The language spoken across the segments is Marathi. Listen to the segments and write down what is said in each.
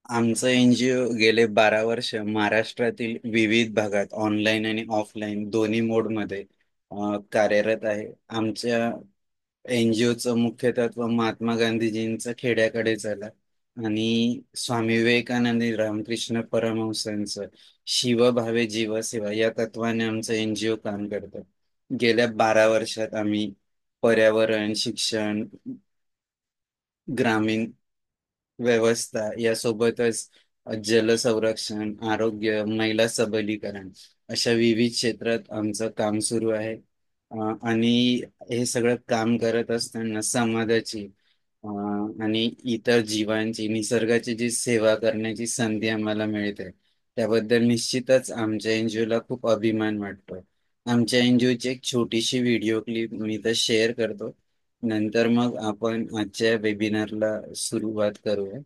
आमचं एनजीओ गेले 12 वर्ष महाराष्ट्रातील विविध भागात ऑनलाईन आणि ऑफलाईन दोन्ही मोडमध्ये कार्यरत आहे. आमच्या एनजीओचं मुख्य तत्व महात्मा गांधीजींचं खेड्याकडे चला आणि स्वामी विवेकानंद आणि रामकृष्ण परमहंसांचं शिव भावे जीव सेवा या तत्वाने आमचं एनजीओ काम करतं. गेल्या 12 वर्षात आम्ही पर्यावरण, शिक्षण, ग्रामीण व्यवस्था यासोबतच जलसंरक्षण, आरोग्य, महिला सबलीकरण अशा विविध क्षेत्रात आमचं काम सुरू आहे. आणि हे सगळं काम करत असताना समाजाची आणि इतर जीवांची, निसर्गाची जी सेवा करण्याची संधी आम्हाला मिळते, त्याबद्दल निश्चितच आमच्या एनजीओला खूप अभिमान वाटतो. आमच्या एनजीओची एक छोटीशी व्हिडिओ क्लिप मी तर शेअर करतो. नंतर मग आपण आजच्या वेबिनारला सुरुवात करूया.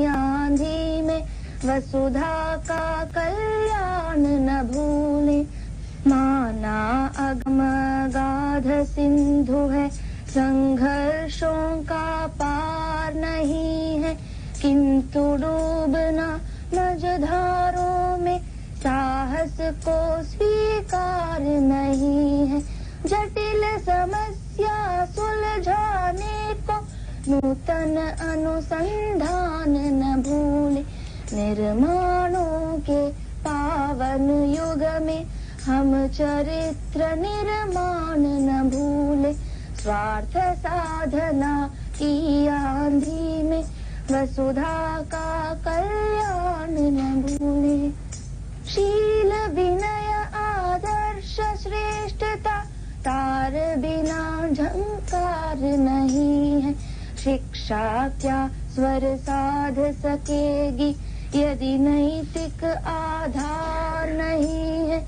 आंधी में वसुधा का कल्याण न भूले, माना अगम गाध सिंधु है, संघर्षों का पार नहीं है, किंतु डूबना मझधारों में साहस को स्वीकार नहीं है। जटिल समस्या सुलझाने को नूतन अनुसंधान न भूले, निर्माणों के पावन युग में हम चरित्र निर्माण न भूले, स्वार्थ साधना की आंधी में वसुधा का कल्याण न भूले। शील विनय आदर्श श्रेष्ठता तार बिना झंकार नहीं है, शिक्षा क्या स्वर साध सकेगी यदि नैतिक आधार नहीं है,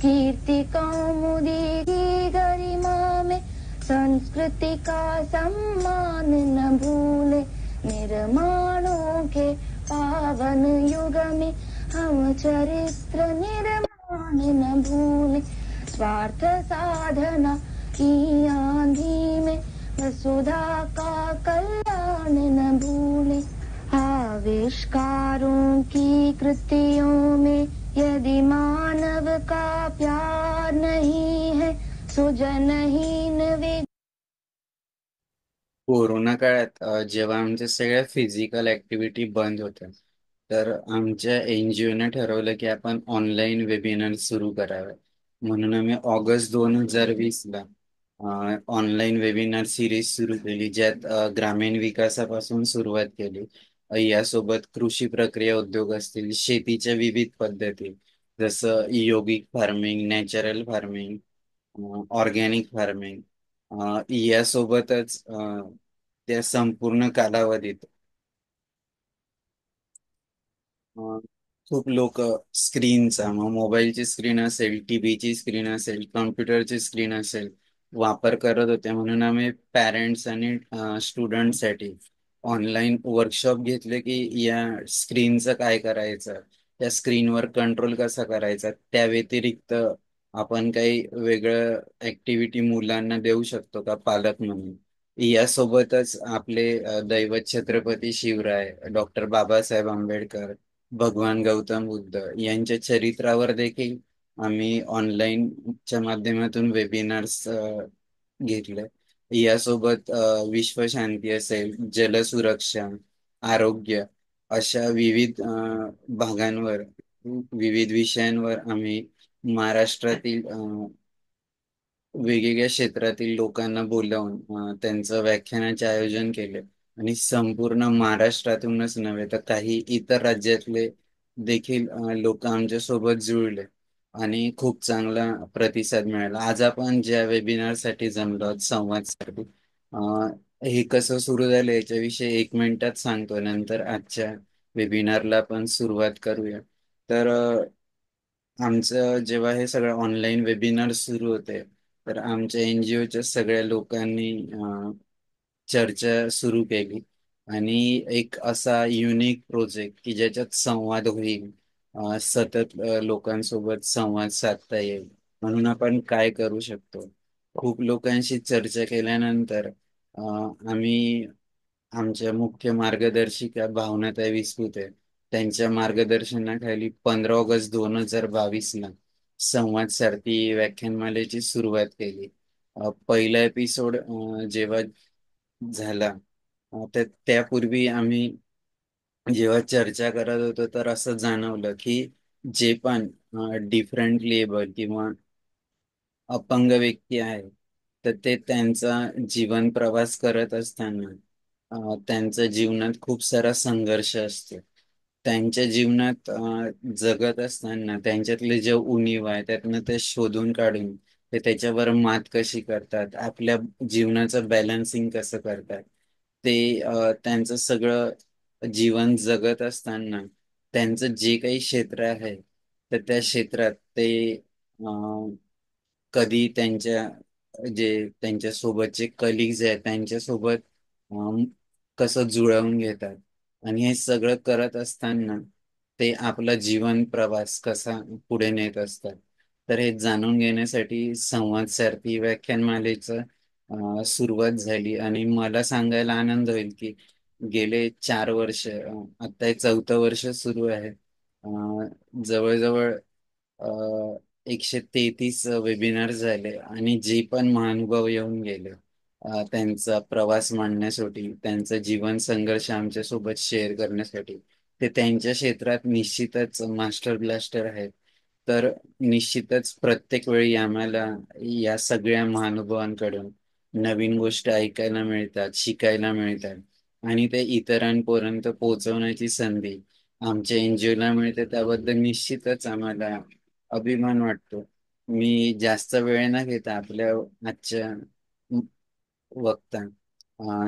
कीर्ति कौमुदी की गरिमा में संस्कृति का सम्मान न भूले, निर्माणों के पावन युग में हम चरित्र निर्माण न भूले, स्वार्थ साधना की आंधी में वसुधा का कल्याण न भूले। आविष्कारों की कृतियों में यदि मानव का प्यार नहीं है, सुजनहीन वे कोरोना काळात जेव्हा आमच्या सगळ्या फिजिकल ऍक्टिव्हिटी बंद होत्या, तर आमच्या एनजीओने ठरवलं की आपण ऑनलाईन वेबिनार सुरू करावे. म्हणून आम्ही ऑगस्ट 2020ला ऑनलाईन वेबिनार सिरीज सुरू केली, ज्यात ग्रामीण विकासापासून सुरुवात केली. यासोबत कृषी प्रक्रिया उद्योग असतील, शेतीच्या विविध पद्धती जसं योगिक farming, natural farming, organic farming यासोबतच त्या संपूर्ण कालावधीत अ, खूप लोक स्क्रीनचा, मग मोबाईलची स्क्रीन असेल, टीव्हीची स्क्रीन असेल, कॉम्प्युटरची स्क्रीन असेल, वापर करत होते. म्हणून आम्ही पॅरेंट्स आणि स्टुडंटसाठी ऑनलाईन वर्कशॉप घेतले की या स्क्रीनचं काय करायचं, त्या स्क्रीनवर कंट्रोल कसा करायचा, त्या व्यतिरिक्त आपण काही वेगळं ऍक्टिव्हिटी मुलांना देऊ शकतो का पालक म्हणून. यासोबतच आपले दैवत छत्रपती शिवराय, डॉक्टर बाबासाहेब आंबेडकर, भगवान गौतम बुद्ध यांच्या चरित्रावर देखील आम्ही ऑनलाईनच्या माध्यमातून वेबिनार्स घेतले. यासोबत विश्वशांती असेल, जलसुरक्षा, आरोग्य अशा विविध भागांवर, विविध विषयांवर आम्ही महाराष्ट्रातील वेगवेगळ्या क्षेत्रातील लोकांना बोलावून त्यांचं व्याख्यानाचे आयोजन केले. आणि संपूर्ण महाराष्ट्रातूनच नव्हे तर काही इतर राज्यातले देखील लोक आमच्या सोबत जुळले आणि खूप चांगला प्रतिसाद मिळाला. आज आपण ज्या वेबिनारसाठी जमलो आहोत, संवादसाठी, हे कसं सुरू झालं याच्याविषयी 1 मिनिटात सांगतो. नंतर आजच्या वेबिनारला आपण सुरुवात करूया. तर आमचं जेव्हा हे सगळं ऑनलाईन वेबिनार सुरू होते, तर आमच्या एनजीओच्या सगळ्या लोकांनी चर्चा सुरू केली आणि एक असा युनिक प्रोजेक्ट की ज्याच्यात संवाद होईल, सतत लोकांसोबत संवाद साधता येईल, म्हणून आपण काय करू शकतो. खूप लोकांशी चर्चा केल्यानंतर आम्ही आमच्या मुख्य मार्गदर्शिका भावनाताई विस्पुते त्यांच्या मार्गदर्शनाखाली 15 ऑगस्ट 2022 ला संवाद सारथी व्याख्यानमालेची सुरुवात केली. पहिला एपिसोड जेव्हा झाला, तर त्यापूर्वी आम्ही जेव्हा चर्चा करत होतो तर असं जाणवलं की जे पण डिफरंटली एबल किंवा अपंग व्यक्ती आहे, तर ते त्यांचा जीवन प्रवास करत असताना त्यांच्या जीवनात खूप सारा संघर्ष असतो. त्यांच्या जीवनात जगत असताना त्यांच्यातले जे उणीव आहे त्यातनं ते शोधून काढून ते त्याच्यावर मात कशी करतात, आपल्या जीवनाचं बॅलन्सिंग कसं करतात, ते त्यांचं सगळं जीवन जगत असताना त्यांचं जे काही क्षेत्र आहे, तर त्या क्षेत्रात ते कधी त्यांच्या सोबत जे कलिग्स आहेत त्यांच्यासोबत अम, कसं जुळवून घेतात, आणि हे सगळं करत असताना ते आपला जीवन प्रवास कसा पुढे नेत असतात. तर हे जाणून घेण्यासाठी संवाद सारथी व्याख्यानमालेचं सुरुवात झाली. आणि मला सांगायला आनंद होईल की गेले 4 वर्ष, आता हे 4थं वर्ष सुरू आहे. जवळजवळ अ, 133 वेबिनार झाले आणि जे पण महानुभाव येऊन गेले त्यांचा प्रवास मांडण्यासाठी, त्यांचा जीवन संघर्ष आमच्या सोबत शेअर करण्यासाठी, ते त्यांच्या क्षेत्रात निश्चितच मास्टर ब्लास्टर आहेत. तर निश्चितच प्रत्येक वेळी आम्हाला या सगळ्या महानुभावांकडून नवीन गोष्ट ऐकायला मिळतात, शिकायला मिळतात, आणि ते इतरांपर्यंत पोहोचवण्याची संधी आमच्या एनजीओला मिळते. त्याबद्दल निश्चितच आम्हाला अभिमान वाटतो. मी जास्त वेळ न घेता आपल्या आजच्या वक्ता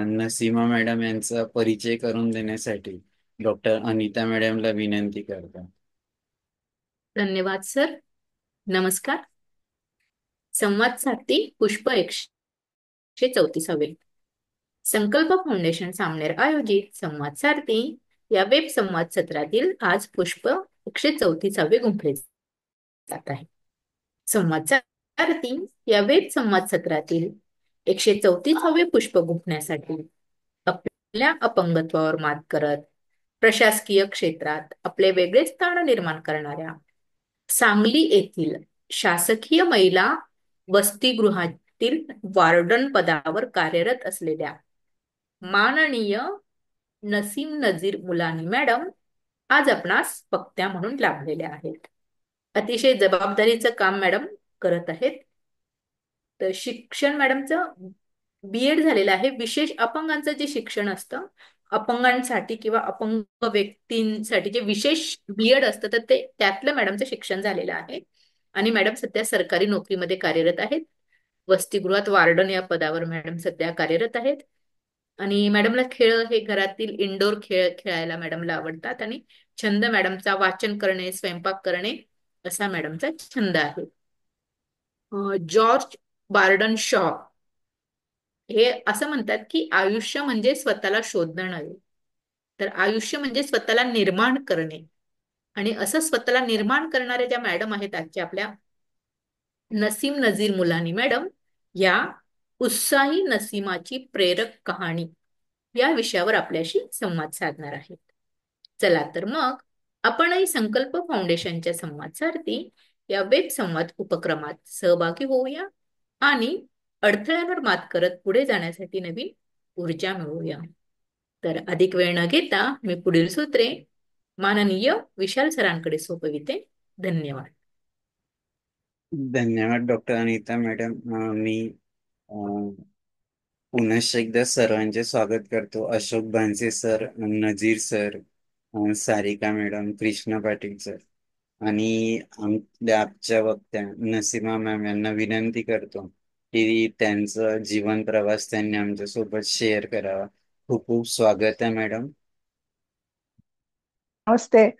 नसीमा मॅडम यांचा परिचय करून देण्यासाठी डॉक्टर अनिता मॅडमला विनंती करतो. धन्यवाद सर. नमस्कार. संवाद सारथी पुष्प 134. संकल्प फाउंडेशन सामनेर आयोजित संवाद सारथी या वेब संवाद सत्रातील आज पुष्प 134 गुंफले जात आहे. संवाद सारथी या वेब संवाद सत्रातील 134 पुष्प गुंफण्यासाठी आपल्या अपंगत्वावर मात करत प्रशासकीय क्षेत्रात आपले वेगळे स्थान निर्माण करणाऱ्या सांगली येथील शासकीय महिला वसतिगृहातील वार्डन पदावर कार्यरत असलेल्या माननीय नसीम नजीर मुलानी मॅडम आज आपणास वक्त्या म्हणून लाभलेल्या आहेत. अतिशय जबाबदारीचं काम मॅडम करत आहेत. तर शिक्षण मॅडमचं बीएड झालेलं आहे. विशेष अपंगांचं जे शिक्षण असतं, अपंगांसाठी किंवा अपंग व्यक्तींसाठी जे विशेष बीएड असतं, तर ते त्यातलं मॅडमचं शिक्षण झालेलं आहे. आणि मॅडम सध्या सरकारी नोकरीमध्ये कार्यरत आहेत. वसतिगृहात वार्डन या पदावर मॅडम सध्या कार्यरत आहेत. आणि मॅडमला खेळ हे घरातील इंडोर खेळ खेळायला मॅडमला आवडतात. आणि छंद मॅडमचा वाचन करणे, स्वयंपाक करणे असा मॅडमचा छंद आहे. जॉर्ज बार्डन शॉ हे असं म्हणतात की आयुष्य म्हणजे स्वतःला शोधणं नव्हे, तर आयुष्य म्हणजे स्वतःला निर्माण करणे. आणि असं स्वतःला निर्माण करणाऱ्या ज्या मॅडम आहेत आजच्या आपल्या नसीम नजीर मुलानी मॅडम, या उत्साही नसीमाची प्रेरक कहाणी या विषयावर आपल्याशी संवाद साधणार आहेत. चला तर मग आपणही संकल्प फाउंडेशनच्या संवाद सारथी या वेब संवाद उपक्रमात सहभागी होऊया आणि अडथळ्यांवर मात करत पुढे जाण्यासाठी नवीन ऊर्जा मिळवूया. तर अधिक वेळ न घेता मी पुढील सूत्रे माननीय विशाल सरांकडे सोपविते. धन्यवाद. धन्यवाद डॉक्टर अनिता मॅडम. मी पुनश्च एकदा सर्वांचे स्वागत करतो. Ashok Bhanse sir, Nazir sir, Sarika madam, Krishna Patil sir, आणि आपल्या आजच्या वक्त्या नसीमा मॅम यांना विनंती करतो की त्यांचं जीवन प्रवास त्यांनी आमच्यासोबत शेअर करावा. खूप खूप स्वागत आहे मॅडम. नमस्ते.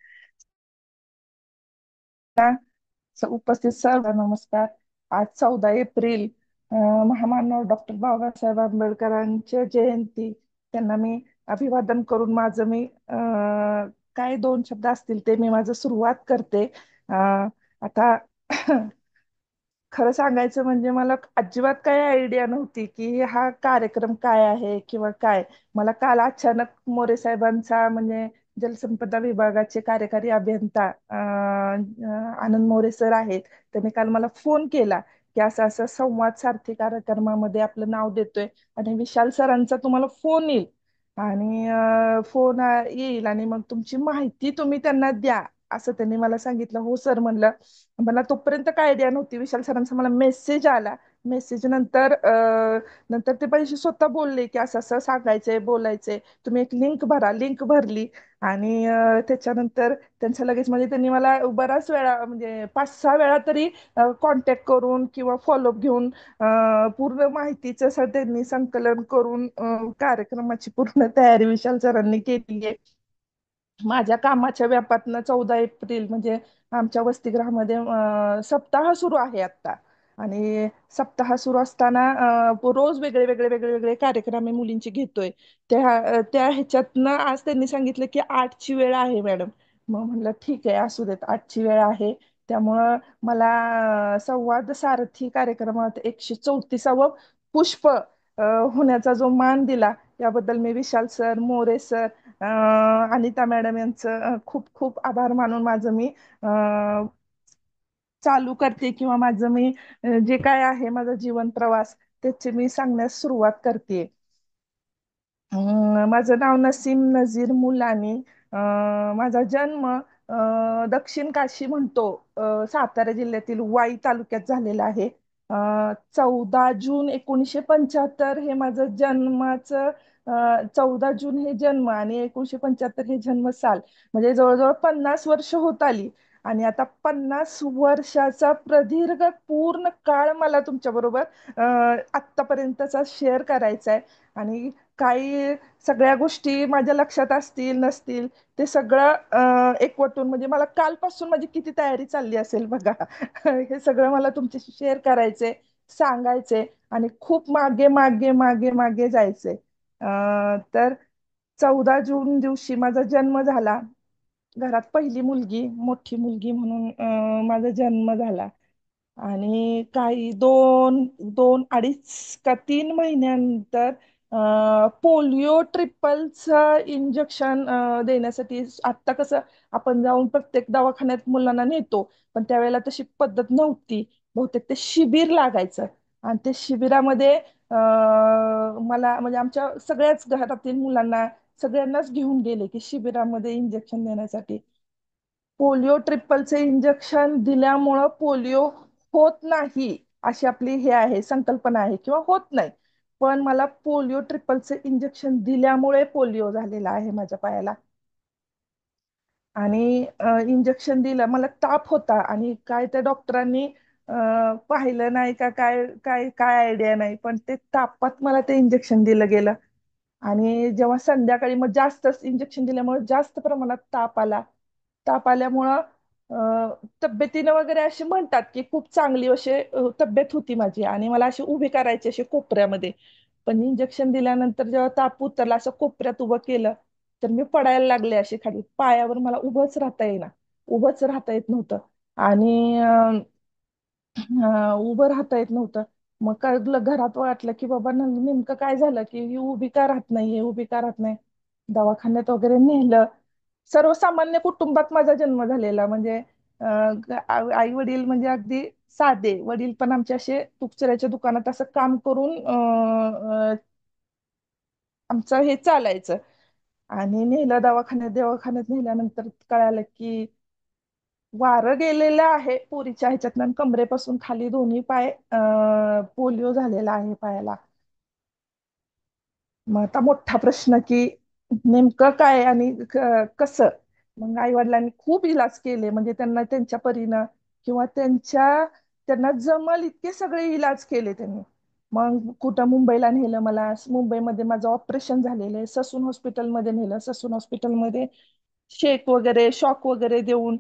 उपस्थित सर्व नमस्कार. आज 14 एप्रिल महामानव डॉक्टर बाबासाहेब आंबेडकरांच्या जयंती त्यांना मी अभिवादन करून माझं मी काय दोन शब्द असतील ते मी माझं सुरुवात करते. आता खरं सांगायचं म्हणजे मला अजिबात काही आयडिया नव्हती की हा कार्यक्रम काय आहे किंवा काय. मला काल अचानक मोरे साहेबांचा म्हणजे जलसंपदा विभागाचे कार्यकारी अभियंता आनंद मोरे सर आहेत. त्यांनी काल मला फोन केला की असं असं संवाद सारथी कार्यक्रमामध्ये आपलं नाव देतोय आणि विशाल सरांचा तुम्हाला फोन येईल आणि फोन येईल आणि मग तुमची माहिती तुम्ही त्यांना द्या असं त्यांनी मला सांगितलं. हो सर म्हणलं. मला तोपर्यंत काय आयडिया नव्हती. विशाल सरांचा मला मेसेज आला. मेसेज नंतर नंतर ते पैसे स्वतः बोलले की असं असं सांगायचंय बोलायचंय तुम्ही एक लिंक भरा. लिंक भरली आणि त्याच्यानंतर त्यांचं लगेच म्हणजे त्यांनी मला बराच वेळा म्हणजे 5-6 वेळा तरी कॉन्टॅक्ट करून किंवा फॉलोअप घेऊन पूर्ण माहितीचं त्यांनी संकलन करून कार्यक्रमाची पूर्ण तयारी विशाल सरांनी केली आहे. माझ्या कामाच्या व्यापातनं 14 एप्रिल म्हणजे आमच्या वसतिगृहामध्ये सप्ताह सुरू आहे आता. आणि सप्ताह सुरू असताना रोज वेगळे वेगळे वेगळे वेगळे कार्यक्रम आम्ही मुलींचे घेतोय. त्या ह्याच्यातनं आज त्यांनी सांगितलं की 8ची वेळ आहे मॅडम. मग म्हणलं ठीक आहे असू देत 8ची वेळ आहे. त्यामुळं मला संवाद सारथी कार्यक्रमात 134वा पुष्प होण्याचा जो मान दिला याबद्दल मी Vishal sir More sir Anita madam यांचं खूप खूप आभार मानून माझं मी चालू करते किंवा माझं मी जे काय आहे माझा जीवन प्रवास त्याचे मी सांगण्यास सुरुवात करते. माझं नाव नसीम नझीर मुलानी. माझा जन्म दक्षिण काशी म्हणतो सातारा जिल्ह्यातील वाई तालुक्यात झालेला आहे. 14 जून 1975 हे माझं जन्माचं 14 जून हे जन्म आणि 1975 हे जन्म साल म्हणजे जवळजवळ 50 वर्ष होत आली. आणि आता 50 वर्षाचा प्रदीर्घ पूर्ण काळ मला तुमच्या बरोबर आत्तापर्यंतचा शेअर करायचा आहे. आणि काही सगळ्या गोष्टी माझ्या लक्षात असतील नसतील ते सगळं एकवटून म्हणजे मला कालपासून माझी किती तयारी चालली असेल बघा. हे सगळं मला तुमच्याशी शेअर करायचे सांगायचे आणि खूप मागे मागे मागे मागे जायचे. तर 14 जून दिवशी माझा जन्म झाला. घरात पहिली मुलगी मोठी मुलगी म्हणून माझा जन्म झाला. आणि काही दोन दोन अडीच का 3 महिन्यानंतर पोलिओ ट्रिपलचं इंजेक्शन देण्यासाठी आत्ता कसं आपण जाऊन प्रत्येक दवाखान्यात मुलांना नेतो पण त्यावेळेला तशी पद्धत नव्हती. बहुतेक ते शिबिर लागायचं आणि ते शिबिरामध्ये मला म्हणजे आमच्या सगळ्याच घरातील मुलांना सगळ्यांनाच घेऊन गेले की शिबिरामध्ये इंजेक्शन देण्यासाठी. पोलिओ ट्रिपलचे इंजेक्शन दिल्यामुळं पोलिओ होत नाही अशी आपली हे आहे संकल्पना आहे किंवा होत नाही. पण मला पोलिओ ट्रिपलचे इंजेक्शन दिल्यामुळे पोलिओ झालेला आहे माझ्या पायाला. आणि इंजेक्शन दिलं मला ताप होता आणि काय त्या डॉक्टरांनी पाहिलं नाही का काय काय काय आयडिया नाही पण ते तापात मला ते इंजेक्शन दिलं गेलं. आणि जेव्हा संध्याकाळी मग जास्त इंजेक्शन दिल्यामुळे जास्त प्रमाणात ताप आला. ताप आल्यामुळं तब्येतीनं वगैरे असे म्हणतात की खूप चांगली अशी तब्येत होती माझी आणि मला अशी उभी करायची अशी कोपऱ्यामध्ये. पण इंजेक्शन दिल्यानंतर जेव्हा ताप उतरला असं कोपऱ्यात उभं केलं तर मी पडायला लागले अशी खाली पायावर मला उभंच राहता येईना. उभंच राहता येत नव्हतं. आणि उभं राहता येत नव्हतं. मग काय घरात वाटलं की बाबा नेमकं काय झालं की ही उभी का राहत नाही ही उभी का राहत नाही. दवाखान्यात वगैरे नेलं. सर्वसामान्य कुटुंबात माझा जन्म झालेला म्हणजे आई वडील म्हणजे अगदी साधे वडील पण आमचे असे तुपचऱ्याच्या दुकानात असं काम करून आमचं हे चालायचं. आणि नेलं दवाखान्यात दवाखान्यात नेल्यानंतर कळालं की वारं गेलेलं आहे पोरीच्या ह्याच्यातनं आणि कमरेपासून खाली दोन्ही पाय पोलिओ झालेला आहे पायाला. मग आता मोठा प्रश्न की नेमकं काय आणि कसं. मग आई वडिलांनी खूप इलाज केले म्हणजे त्यांना त्यांच्या परीनं किंवा त्यांना जमल इतके सगळे इलाज केले त्यांनी. मग कुठं मुंबईला नेलं मला. मुंबईमध्ये माझं ऑपरेशन झालेलं आहे ससून हॉस्पिटलमध्ये नेलं. ससून हॉस्पिटलमध्ये शेक वगैरे शॉक वगैरे देऊन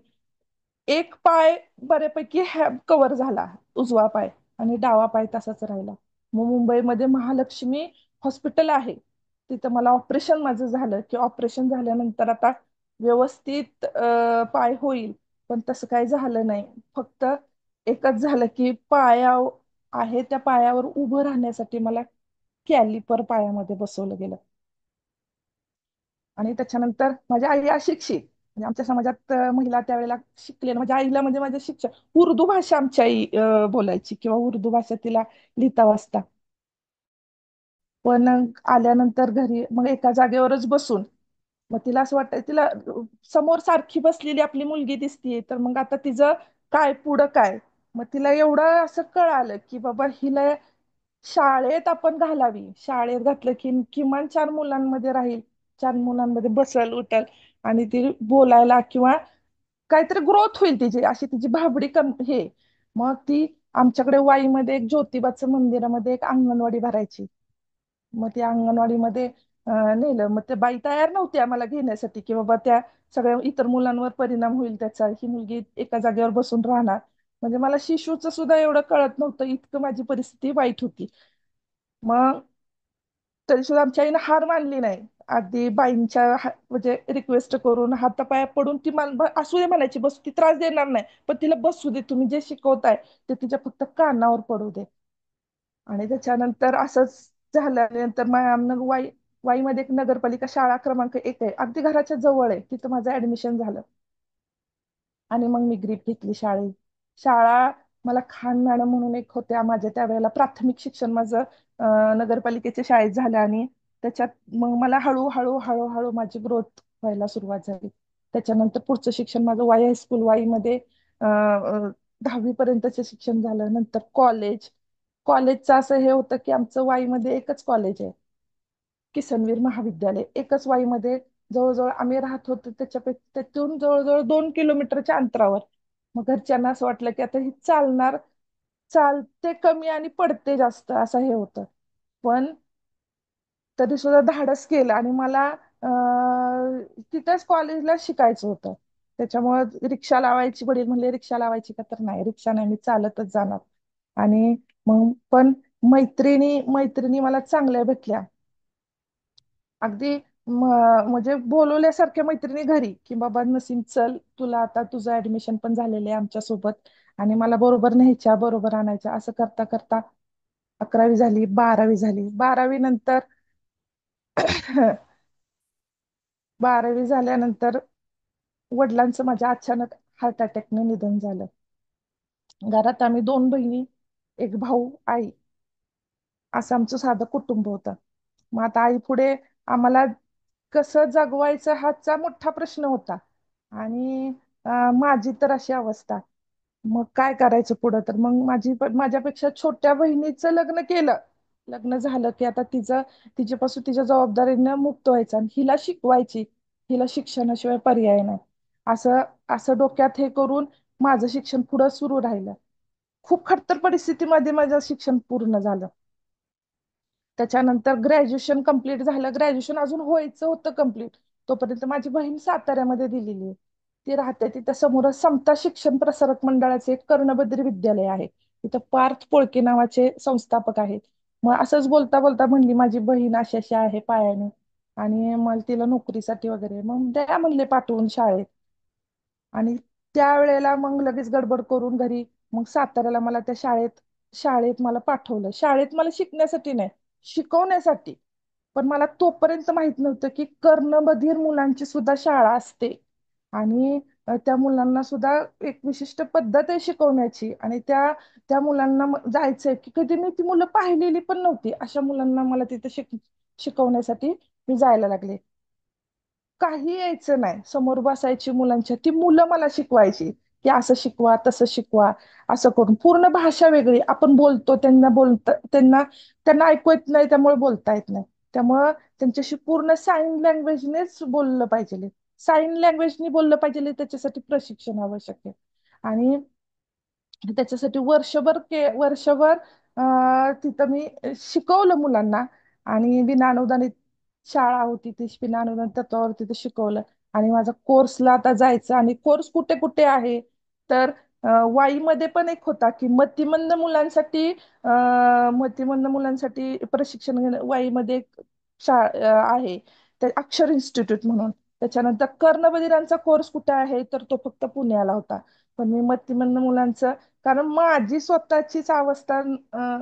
एक पाय बऱ्यापैकी कव्हर झाला उजवा पाय. आणि डावा पाय तसाच राहिला. मग मुंबईमध्ये महालक्ष्मी हॉस्पिटल आहे, तिथं मला ऑपरेशन माझं झालं, की ऑपरेशन झाल्यानंतर आता व्यवस्थित पाय होईल. पण तसं काही झालं नाही. फक्त एकच झालं की पाया आहे त्या पायावर उभं राहण्यासाठी मला कॅलिपर पायामध्ये बसवलं गेलं. आणि त्याच्यानंतर माझी आई अशिक्षित, म्हणजे आमच्या समाजात महिला त्यावेळेला शिकलेल्या, माझ्या आईला म्हणजे माझ्या शिक्षण उर्दू भाषा आमची आई बोलायची, किंवा उर्दू भाषा तिला लिहिता वाचता. पण आल्यानंतर घरी मग एका जागेवरच बसून, मग तिला असं वाटतं, तिला समोर सारखी बसलेली आपली मुलगी दिसतीये, तर मग आता तिचं काय पुढं काय. मग तिला एवढं असं कळालं की बाबा हिला शाळेत आपण घालावी, शाळेत घातलं की किमान 4 मुलांमध्ये राहील, 4 मुलांमध्ये बसल उठल, आणि ती बोलायला किंवा काहीतरी ग्रोथ होईल तिची, अशी तिची भाबडी कम हे. मग ती आमच्याकडे वाईमध्ये एक ज्योतिबाचं मंदिरामध्ये एक अंगणवाडी भरायची. मग त्या अंगणवाडीमध्ये नेलं. मग ते बाई तयार नव्हती आम्हाला घेण्यासाठी, की बाबा त्या सगळ्या इतर मुलांवर परिणाम होईल त्याचा, ही मुलगी एका जागेवर बसून राहणार. म्हणजे मला शिशूचं सुद्धा एवढं कळत नव्हतं, इतकं माझी परिस्थिती वाईट होती. मग तरी सुद्धा आमच्या आईनं हार मानली नाही. अगदी बाईंच्या म्हणजे रिक्वेस्ट करून हातापाया पडून ती असू दे म्हणायची, बस, ती त्रास देणार नाही, पण तिला बसू दे, तुम्ही जे शिकवताय ते तिच्या फक्त कानावर पडू दे. आणि त्याच्यानंतर असंच झाल्यानंतर मग वाईमध्ये एक नगरपालिका शाळा क्रमांक 1 आहे, अगदी घराच्या जवळ आहे, तिथं माझं ऍडमिशन झालं. आणि मग मी ग्रीप घेतली शाळेत. शाळा मला खान मॅडम म्हणून एक होत्या, माझ्या त्यावेळेला प्राथमिक शिक्षण माझं नगरपालिकेच्या शाळेत झालं. आणि त्याच्यात मग मला हळूहळू हळूहळू माझी ग्रोथ व्हायला सुरुवात झाली. त्याच्यानंतर पुढचं शिक्षण माझं वाई हायस्कूल वाईमध्ये 10वी पर्यंतचं शिक्षण झालं. नंतर कॉलेजचं असं हे होतं की आमचं वाईमध्ये एकच कॉलेज आहे, किसनवीर महाविद्यालय, एकच वाईमध्ये. जवळजवळ आम्ही राहत होतो त्याच्यापेक्षा त्यातून जवळजवळ 2 किलोमीटरच्या अंतरावर. मग घरच्यांना असं वाटलं की आता ही चालते कमी आणि पडते जास्त, असं हे होतं. पण तरी सुद्धा धाडस केलं, आणि मला तिथेच कॉलेजला शिकायचं होतं. त्याच्यामुळे रिक्षा लावायची, वडील म्हणले रिक्षा लावायची का, तर नाही, रिक्षा नाही, मी चालतच जाणार. आणि मग पण मैत्रिणी मैत्रिणी मला चांगल्या भेटल्या, अगदी म्हणजे बोलवल्यासारख्या मैत्रिणी घरी, की बाबा नसीम चल, तुला आता तुझं ऍडमिशन पण झालेलं आहे आमच्या सोबत. आणि मला बरोबर न्यायच्या, बरोबर आणायच्या, असं करता करता 11वी झाली, 12वी झाली. 12वी नंतर 12वी झाल्यानंतर वडिलांचं माझ्या अचानक हार्ट अटॅकने निधन झालं. घरात आम्ही 2 बहिणी, एक भाऊ, आई, असं आमचं साधं कुटुंब होतं. मग आता आई पुढे आम्हाला कसं जगवायचं हाचा मोठा प्रश्न होता. आणि माझी तर अशी अवस्था, मग काय करायचं पुढं. तर मग माझ्यापेक्षा छोट्या बहिणीचं लग्न केलं. लग्न झालं की आता तिच्यापासून तिच्या जबाबदारीनं मुक्त व्हायचं, आणि हिला शिकवायची, हिला शिक्षणाशिवाय पर्याय नाही, असं असं डोक्यात हे करून माझं शिक्षण पुढं सुरू राहिलं. खूप खडतर परिस्थितीमध्ये माझं शिक्षण पूर्ण झालं. त्याच्यानंतर ग्रॅज्युएशन कंप्लीट झालं. ग्रॅज्युएशन अजून व्हायचं होतं कंप्लीट, तोपर्यंत माझी बहीण साताऱ्यामध्ये दिलेली आहे. ती राहते तिथं, समोरच समता शिक्षण प्रसारक मंडळाचे एक कर्णबद्री विद्यालय आहे, तिथं पार्थ पोळके नावाचे संस्थापक आहेत. मग असंच बोलता बोलता म्हणली माझी बहीण अशी अशी आहे पायाने, आणि मग तिला नोकरीसाठी वगैरे, मग द्या म्हणले पाठवून शाळेत. आणि त्यावेळेला मग लगेच गडबड करून घरी, मग साताऱ्याला मला त्या शाळेत शाळेत मला पाठवलं. शाळेत मला शिकण्यासाठी नाही, शिकवण्यासाठी. पण मला तोपर्यंत माहित नव्हतं की कर्णबधिर मुलांची सुद्धा शाळा असते, आणि त्या मुलांना सुद्धा एक विशिष्ट पद्धत आहे शिकवण्याची. आणि त्या त्या मुलांना जायचंय, की कधी मी ती मुलं पाहिलेली पण नव्हती, अशा मुलांना मला तिथे शिकवण्यासाठी मी जायला लागले. काही यायचं नाही, समोर बसायची मुलांच्या, ती मुलं मला शिकवायची, की असं शिकवा, तसं शिकवा, असं करून. पूर्ण भाषा वेगळी, आपण बोलतो, त्यांना त्यांना ऐकू येत नाही, त्यामुळे बोलता येत नाही. त्यामुळं त्यांच्याशी पूर्ण साईन लँग्वेजनेच बोललं पाहिजे. साईन लँग्वेजने बोललं पाहिजे, त्याच्यासाठी प्रशिक्षण आवश्यक आहे. आणि त्याच्यासाठी वर्षभर तिथं मी शिकवलं मुलांना. आणि विना अनुदानित शाळा होती ती, विना अनुदानित तत्वावर तिथे शिकवलं. आणि माझा कोर्सला आता जायचं, आणि कोर्स कुठे कुठे आहे, तर वाईमध्ये पण एक होता की मतिमंद मुलांसाठी प्रशिक्षण वाईमध्ये एक आहे ते अक्षर इन्स्टिट्यूट म्हणून. त्याच्यानंतर कर्णबधिरांचा कोर्स कुठे आहे तर तो फक्त पुण्याला होता. पण मी मतिमंद मुलांचं, कारण माझी स्वतःचीच अवस्था,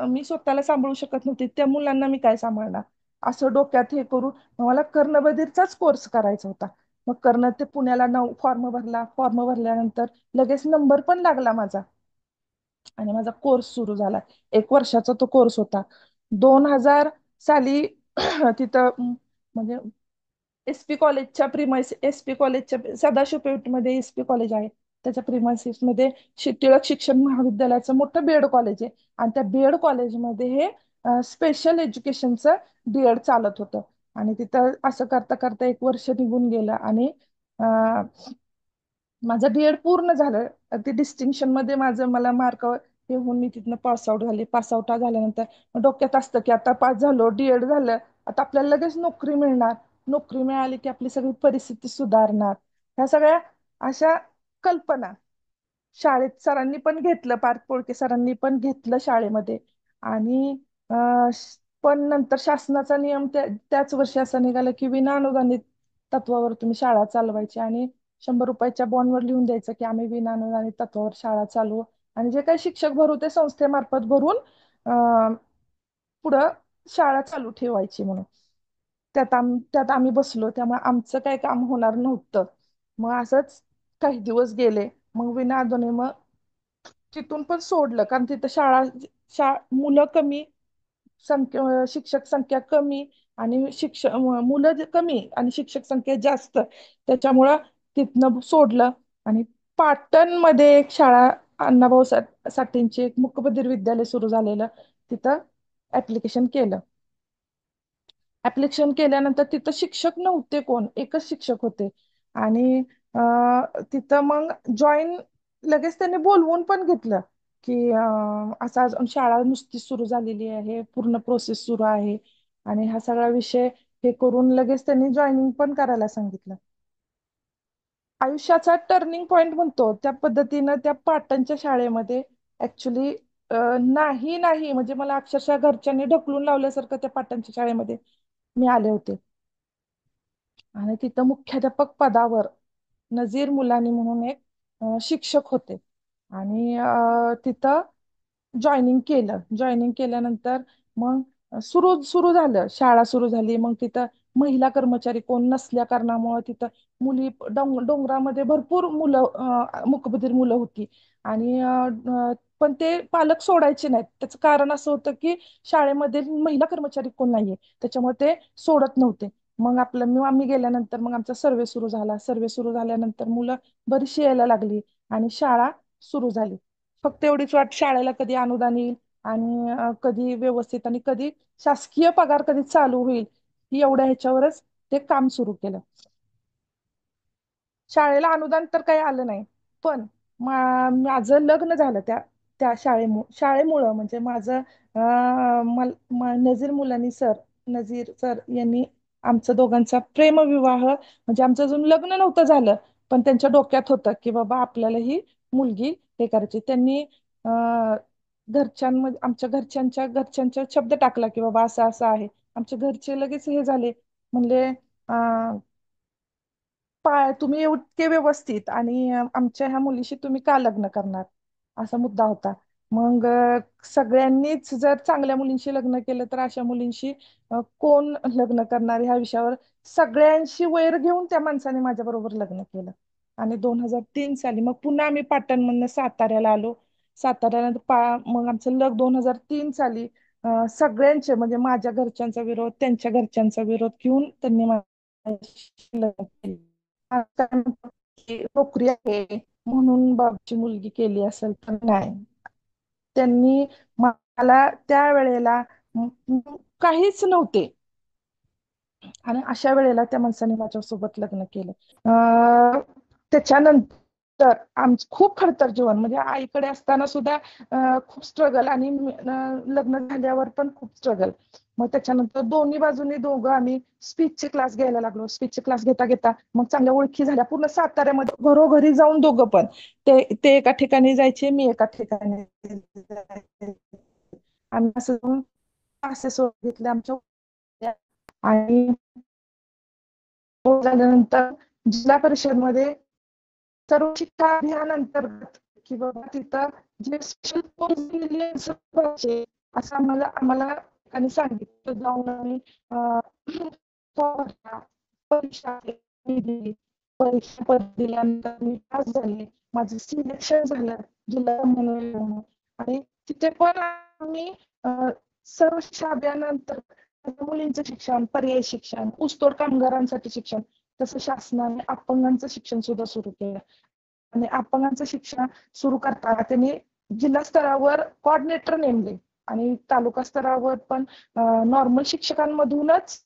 मी स्वतःला सांभाळू शकत नव्हती, त्या मुलांना मी काय सांभाळणार असं डोक्यात हे करून मला कर्णबधीरचाच कोर्स करायचा होता. मग ते पुण्याला फॉर्म भरला. फॉर्म भरल्यानंतर लगेच नंबर पण लागला माझा आणि माझा कोर्स सुरू झाला. 1 वर्षाचा तो कोर्स होता. 2000 साली तिथं म्हणजे एसपी कॉलेजच्या सदाशिव पेठमध्ये एसपी कॉलेज आहे. त्याच्या प्रिमायसेस मध्ये टिळक शिक्षण महाविद्यालयाचं मोठं बीएड कॉलेज आहे. आणि त्या बीएड कॉलेजमध्ये हे स्पेशल एज्युकेशनचं बीएड चालत होतं. आणि तिथं असं करता करता 1 वर्ष निघून गेलं आणि अं, माझं बीएड पूर्ण झालं. ते डिस्टिंक्शन मध्ये मला मार्क हे होऊन मी तिथनं पासआउट झाले. पासआउट झाल्यानंतर डोक्यात असतं की आता पास झालो, डीएड झालं, आता आपल्याला लगेच नोकरी मिळणार. नोकरी मिळाली की आपली सगळी परिस्थिती सुधारणार. ह्या सगळ्या अशा कल्पना शाळेत सरांनी पण घेतलं, पार्थ पोळके सरांनी पण घेतलं शाळेमध्ये. आणि पण नंतर शासनाचा नियम त्याच वर्षी असा निघाला की विना अनुदानित तत्वावर तुम्ही शाळा चालवायची आणि 100 रुपयाच्या बॉन्डवर लिहून द्यायचं की आम्ही विना अनुदानित तत्वावर शाळा चालवू. आणि जे काही शिक्षक भरू ते संस्थेमार्फत भरून पुढं शाळा चालू ठेवायची म्हणून. त्यात आम्ही बसलो, त्यामुळे आमचं काही काम होणार नव्हतं. मग असंच काही दिवस गेले. मग विना मग तिथून पण सोडलं, कारण तिथं मुलं कमी, शिक्षक संख्या कमी आणि मुलं कमी आणि शिक्षक संख्या जास्त. त्याच्यामुळं तिथनं सोडलं आणि पाटणमध्ये एक शाळा, अण्णाभाऊ साठेंचे एक मूकबधीर विद्यालय सुरू झालेलं, तिथं ऍप्लिकेशन केलं. ऍप्लिकेशन केल्यानंतर तिथं शिक्षक नव्हते, कोण एकच शिक्षक होते. आणि तिथं मग जॉईन लगेच त्यांनी बोलवून पण घेतलं की असं अजून शाळा नुसती सुरू झालेली आहे, पूर्ण प्रोसेस सुरू आहे. आणि हा सगळा विषय हे करून लगेच त्यांनी जॉईनिंग पण करायला सांगितलं. आयुष्याचा टर्निंग पॉइंट म्हणतो त्या पद्धतीनं त्या पाटणच्या शाळेमध्ये ऍक्च्युली नाही नाही म्हणजे मला अक्षरशः घरच्यांनी ढकलून लावल्यासारखं त्या पाटणच्या शाळेमध्ये मी आले होते. आणि तिथं मुख्याध्यापक पदावर नजीर मुलानी म्हणून एक शिक्षक होते. आणि तिथं जॉईनिंग केल्यानंतर मग सुरू सुरू झालं, शाळा सुरू झाली. मग तिथं महिला कर्मचारी कोण नसल्या कारणामुळे तिथं डोंगरामध्ये भरपूर मुलं, मूकबधीर मुलं होती. आणि पण ते पालक सोडायचे नाहीत. त्याचं कारण असं होतं की शाळेमध्ये महिला कर्मचारी कोण नाहीये, त्याच्यामुळे ते सोडत नव्हते. मग आम्ही गेल्यानंतर मग आमचा सर्वे सुरू झाला. सर्वे सुरू झाल्यानंतर मुलं बरीचशी यायला लागली आणि शाळा सुरू झाली. फक्त एवढीच वाट, शाळेला कधी अनुदान येईल आणि कधी व्यवस्थित आणि कधी शासकीय पगार कधी चालू होईल, ही एवढ्या ह्याच्यावरच ते काम सुरू केलं. शाळेला अनुदान तर काही आलं नाही. पण माझं लग्न झालं त्या त्या शाळेमुळं. म्हणजे माझं नजीर सर यांनी आमचं दोघांचा प्रेमविवाह, म्हणजे आमचं अजून लग्न नव्हतं झालं, पण त्यांच्या डोक्यात होतं की बाबा आपल्याला ही मुलगी हे करायची. त्यांनी आमच्या घरच्यांच्या शब्द टाकला की बाबा असं असं आहे. आमच्या घरचे लगेच हे झाले, म्हणले तुम्ही इतके व्यवस्थित आणि आमच्या ह्या मुलीशी तुम्ही का लग्न करणार, असा मुद्दा होता. मग सगळ्यांनीच जर चांगल्या मुलींशी लग्न केलं तर अशा मुलींशी कोण लग्न करणार, ह्या विषयावर सगळ्यांशी वैर घेऊन त्या माणसाने माझ्या बरोबर लग्न केलं. आणि 2003 साली मग पुन्हा आम्ही पाटणमधनं साताऱ्याला आलो. साताऱ्यानंतर मग आमचं 2003 साली सगळ्यांचे म्हणजे माझ्या घरच्यांचा विरोध, त्यांच्या घरच्यांचा विरोध घेऊन त्यांनी माझ्याशी लग्न केलं. नोकरी आहे म्हणून बाबाची मुलगी केली असेल तर नाही. त्यांनी मला त्या वेळेला काहीच नव्हते आणि अशा वेळेला त्या माणसाने माझ्यासोबत लग्न केलं. त्याच्यानंतर खूप खडतर जीवन, म्हणजे आईकडे असताना सुद्धा खूप स्ट्रगल आणि लग्न झाल्यावर पण खूप स्ट्रगल. मग त्याच्यानंतर दोन्ही बाजूनी दोघं आम्ही स्पीचचे क्लास घ्यायला लागलो. स्पीचचे क्लास घेता घेता मग चांगल्या ओळखी झाल्या पूर्ण साताऱ्यामध्ये, घरोघरी जाऊन दोघं पण, ते ते एका ठिकाणी जायचे, मी एका ठिकाणी जायचे. आम्ही असं क्लासेस घेतले आमच्या. आणि झाल्यानंतर जिल्हा परिषद मध्ये सर्व शिक्षा अभियान अंतर्गत की बाबा तिथं जे स्पेशल कोर्स दिलेले असं आम्हाला आम्हाला त्यांनी सांगितलं. जाऊन आम्ही परीक्षा दिली. परीक्षा दिल्यानंतर मी पास झाले, माझं सिलेक्शन झालं जिल्हा समन्वय म्हणून. आणि तिथे पण आम्ही सर्व शिक्षा अभियानांतर्गत मुलींचं शिक्षण, पर्यायी शिक्षण, ऊसतोड कामगारांसाठी शिक्षण, तसं शासनाने अपंगांचं शिक्षण सुद्धा सुरू केलं. आणि अपंगांचं शिक्षण सुरू करताना त्यांनी जिल्हा स्तरावर कोऑर्डिनेटर नेमले आणि तालुका स्तरावर पण नॉर्मल शिक्षकांमधूनच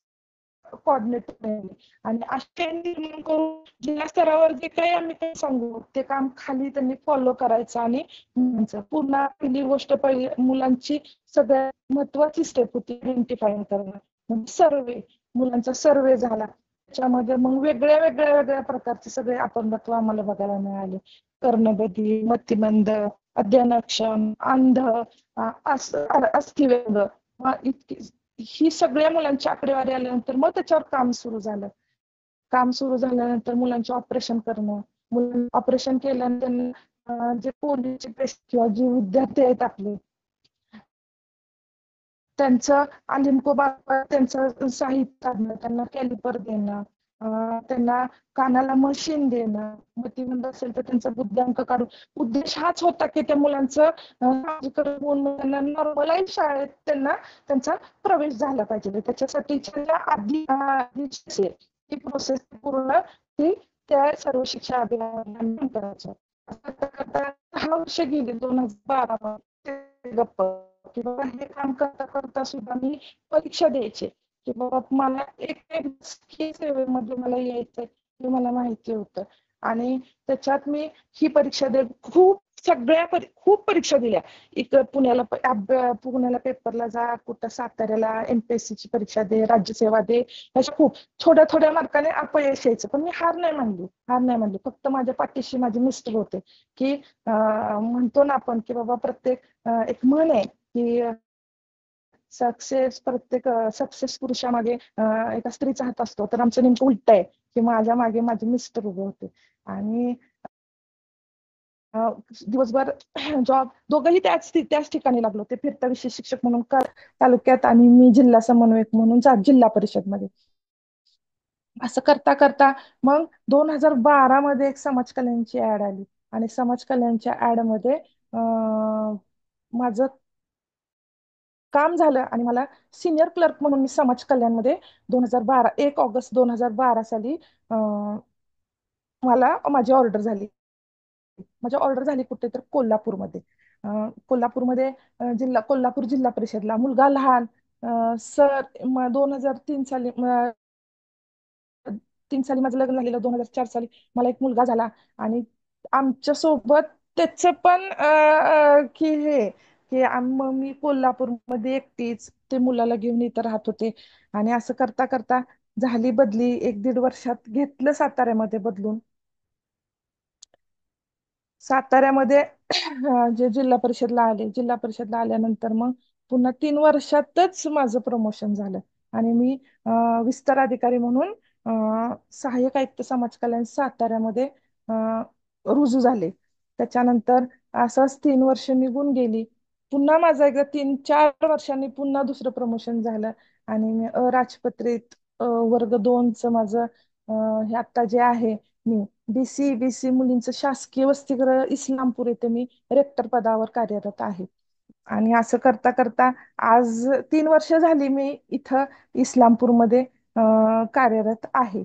कोऑर्डिनेटर नेमले. आणि असे निर्माण करून जिल्हा स्तरावर जे काही आम्ही काही सांगू ते काम खाली त्यांनी फॉलो करायचं. आणि मुलांचं पूर्ण पहिली गोष्ट, पहिली मुलांची सगळ्यात महत्वाची स्टेप होती आयडेंटिफाय करणं, म्हणजे सर्वे. मुलांचा सर्वे झाला, त्याच्यामध्ये मग वेगळ्या वेगळ्या वेगळ्या प्रकारचे सगळे अपंगत्व आम्हाला बघायला मिळाले. कर्णबधिर, मतिमंद, अध्ययनक्षम, अंध, अस्थिव्यंग, इतकी ही सगळ्या मुलांची आकडेवारी आल्यानंतर मग त्याच्यावर काम सुरू झालं. काम सुरू झाल्यानंतर मुलांचे ऑपरेशन करणं, ऑपरेशन केल्यानंतर जे पोलीसचे पेशंट किंवा जे विद्यार्थी आहेत आपले, त्यांचं अलिम्को बाबत त्यांचं साहित्य आणणं, त्यांना कॅलिपर देणं, त्यांना कानाला मशीन देणं, मतिमंद असेल तर त्यांचा बुद्ध्यांक काढून. उद्देश हाच होता की त्या मुलांचं साहजिकरण होऊन त्यांना नॉर्मलाइज शाळेत त्यांना त्यांचा प्रवेश झाला पाहिजे. त्याच्यासाठी आधी ती प्रोसेस पूर्ण ती त्या सर्व शिक्षा अभियान करायचं. असं करता 6 वर्ष गेली 2012 मध्ये. गप्प की बाबा हे काम करता करता सुद्धा मी परीक्षा द्यायचे की बाबा मला एक सेवेमध्ये मला यायचंय हे मला माहिती होतं. आणि त्याच्यात मी ही परीक्षा दे खूप खूप परीक्षा दिल्या. इकडं पुण्याला पेपरला जा, कुठं साताऱ्याला एमपीएससी ची परीक्षा दे, राज्यसेवा दे, अशा खूप थोड्या थोड्या मार्काने अपयश यायचं. पण मी हार नाही मानली. फक्त माझ्या पाठीशी माझे मिस्टर होते की म्हणतो ना आपण की बाबा प्रत्येक एक म्हण आहे की सक्सेस पुरुषामागे एका स्त्रीचा हात असतो. तर आमचं नेमकं उलट आहे की माझ्या मागे माझे मिस्टर उभे होते. आणि दिवसभर जॉब, दोघंही त्याच ठिकाणी लागलो. ते फिरता विशेष शिक्षक म्हणून तालुक्यात आणि मी जिल्हा समन्वयक म्हणून जिल्हा परिषद मध्ये. असं करता करता मग 2012 मध्ये एक समाज कल्याणची ऍड आली. आणि समाज कल्याणच्या ऍड मध्ये माझं काम झालं आणि मला सिनियर क्लर्क म्हणून मी समाज कल्याणमध्ये 2012 1 ऑगस्ट 2012 साली मला माझी ऑर्डर झाली कुठे तर कोल्हापूरमध्ये. कोल्हापूरमध्ये कोल्हापूर जिल्हा परिषदला मुलगा लहान. सर 2003 साली 3 साली माझं लग्न झालेलं, 2004 साली मला एक मुलगा झाला. आणि आमच्या सोबत त्याच पण की हे की मग मी कोल्हापूरमध्ये एकटीच ते मुलाला घेऊन इथं राहत होते. आणि असं करता करता झाली बदली. 1-1.5 वर्षात घेतलं साताऱ्यामध्ये बदलून. साताऱ्यामध्ये जे जिल्हा परिषदला आल्यानंतर मग पुन्हा 3 वर्षातच माझं प्रमोशन झालं. आणि मी विस्तार अधिकारी म्हणून सहाय्यक आयुक्त समाज कल्याण साताऱ्यामध्ये रुजू झाले. त्याच्यानंतर असंच 3 वर्ष निघून गेली. पुन्हा माझं एकदा 3-4 वर्षांनी पुन्हा दुसरं प्रमोशन झालं. आणि मी अराजपत्रित वर्ग 2च माझं हे आता जे आहे, मी बीसी मुलींचं शासकीय वसतिगृह इस्लामपूर येथे मी रेक्टर पदावर कार्यरत आहे. आणि असं करता करता आज 3 वर्ष झाली मी इथं इस्लामपूरमध्ये कार्यरत आहे.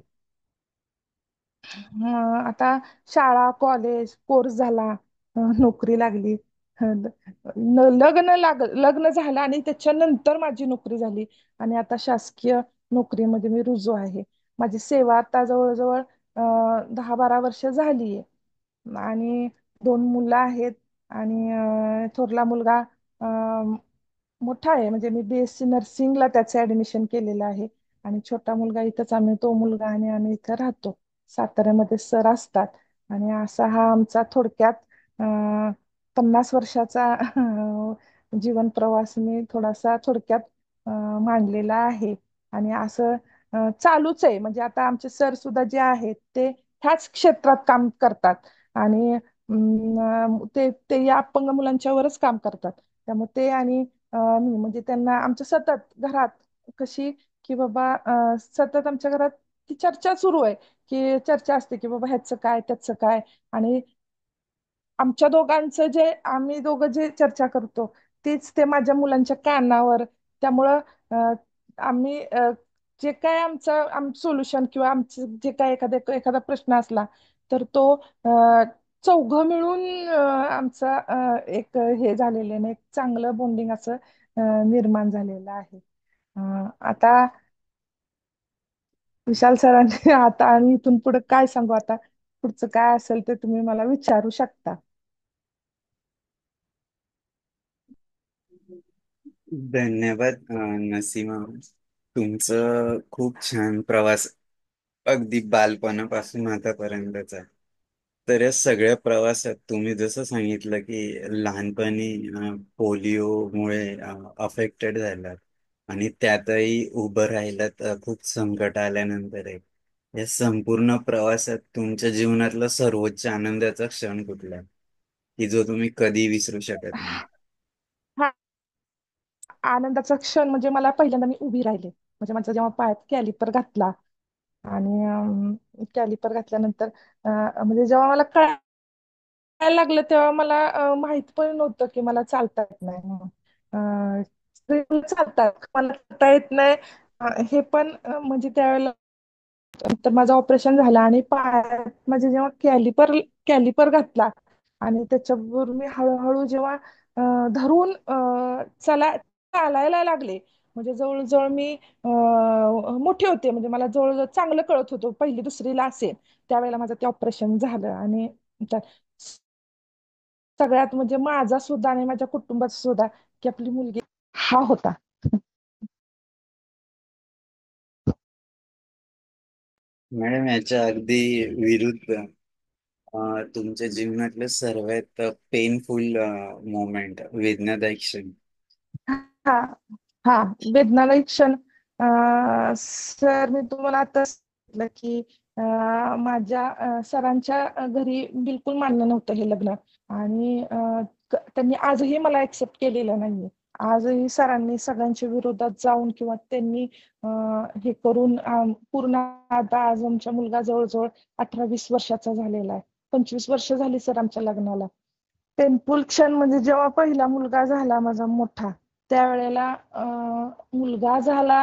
आता शाळा कॉलेज कोर्स झाला, नोकरी लागली. लग्न झालं आणि त्याच्यानंतर माझी नोकरी झाली. आणि आता शासकीय नोकरीमध्ये मी रुजू आहे. माझी सेवा आता जवळजवळ 10-12 वर्ष झालीये. आणि 2 मुलं आहेत. आणि थोरला मुलगा मोठा आहे, म्हणजे मी BSc नर्सिंगला त्याचं ऍडमिशन केलेलं आहे. आणि छोटा मुलगा इथंच, आम्ही तो मुलगा आणि आम्ही इथं राहतो. साताऱ्यामध्ये सर असतात. आणि असा हा आमचा थोडक्यात 50 वर्षाचा जीवन प्रवास मी थोडासा थोडक्यात मांडलेला आहे. आणि असं चालूच आहे. म्हणजे आता आमचे सर सुद्धा जे आहेत ते ह्याच क्षेत्रात काम करतात. आणि ते ते या अपंग मुलांच्यावरच काम करतात. त्यामुळे ते आणि मी म्हणजे त्यांना आमच्या सतत घरात कशी, की बाबा सतत आमच्या घरात ती चर्चा सुरू आहे. की चर्चा असते की बाबा ह्याचं काय त्याचं काय. आणि आमच्या दोघांचं जे आम्ही दोघं जे चर्चा करतो तीच ते माझ्या मुलांच्या कानावर. त्यामुळं आम्ही जे काय आमचं सोल्युशन किंवा आमचं जे काय एखादा प्रश्न असला तर तो चौघं मिळून आमचा एक हे झालेलं नाही, एक चांगलं बॉन्डिंग असं निर्माण झालेलं आहे. आता विशाल सरांनी आता आणि इथून पुढे काय सांगू आता, पुढचं काय असेल ते तुम्ही मला विचारू शकता. धन्यवाद नसीमा. तुमचं खूप छान प्रवास, अगदी बालपणापासून आतापर्यंतचा. तर या सगळ्या प्रवासात तुम्ही जसं सांगितलं की लहानपणी पोलिओमुळे अफेक्टेड झालात आणि त्यातही उभं राहिलात खूप संकट आल्यानंतर. या संपूर्ण प्रवासात तुमच्या जीवनातला सर्वोच्च आनंदाचा क्षण कुठला की जो तुम्ही कधी विसरू शकत नाही? हा आनंदाचा क्षण म्हणजे मला पहिल्यांदा मी उभी राहिले, म्हणजे माझा जेव्हा पायात कॅलिपर घातला. आणि कॅलिपर घातल्यानंतर म्हणजे जेव्हा मला कळायला लागलं तेव्हा मला माहित पण नव्हतं की मला चालता येत नाही म्हणून. सगळे मुलं चालतात, मला चालता येत नाही. हे पण म्हणजे त्यावेळेला तर माझं ऑपरेशन झालं आणि पायात म्हणजे जेव्हा कॅलिपर घातला आणि त्याच्यावर मी हळूहळू जेव्हा धरून चालायला लागले. म्हणजे जवळजवळ मी मोठे होते, म्हणजे मला जवळजवळ चांगलं कळत होतं, पहिली दुसरीला असेल त्यावेळेला माझं ते ऑपरेशन झालं. आणि त्या- सगळ्यात म्हणजे माझा सुद्धा आणि माझ्या कुटुंबाचा सुद्धा, की आपली मुलगी हा होता. मॅडम, याच्या अगदी विरुद्ध तुमच्या जीवनातलं सर्वात पेनफुल मोमेंट, वेदनादायक क्षण. हा हा वेदनादायक क्षण. सर मी तुम्हाला आता सांगितलं की माझ्या सरांच्या घरी बिलकुल मान्य नव्हतं हे लग्न. आणि त्यांनी आजही मला एक्सेप्ट केलेलं नाहीये. आजही सरांनी सगळ्यांच्या विरोधात जाऊन किंवा त्यांनी हे करून पूर्ण आता आज आमचा मुलगा जवळजवळ 18-20 वर्षाचा झालेला आहे. 25 वर्ष झाली सर आमच्या लग्नाला. पेनफुल क्षण म्हणजे जेव्हा पहिला मुलगा झाला माझा मोठा, त्यावेळेला मुलगा झाला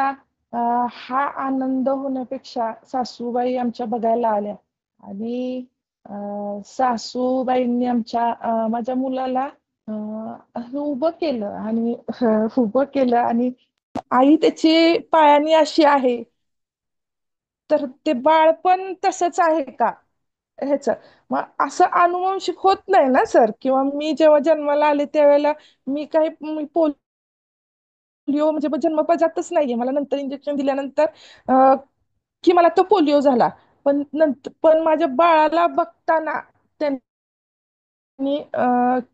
हा आनंद होण्यापेक्षा सासूबाई आमच्या बघायला आल्या. आणि सासूबाईंनी माझ्या मुलाला उभं केलं आणि उभं केलं. आणि आई त्याची पायानी अशी आहे, तर ते बाळ पण तसंच आहे का ह्याच. मग असं अनुवंशिक होत नाही ना सर, किंवा मी जेव्हा जन्माला आले त्यावेळेला मी पोलिओ म्हणजे जन्मपजातच नाहीये. मला नंतर इंजेक्शन दिल्यानंतर अं, की मला तो पोलिओ झाला. पण माझ्या बाळाला बघताना त्यांनी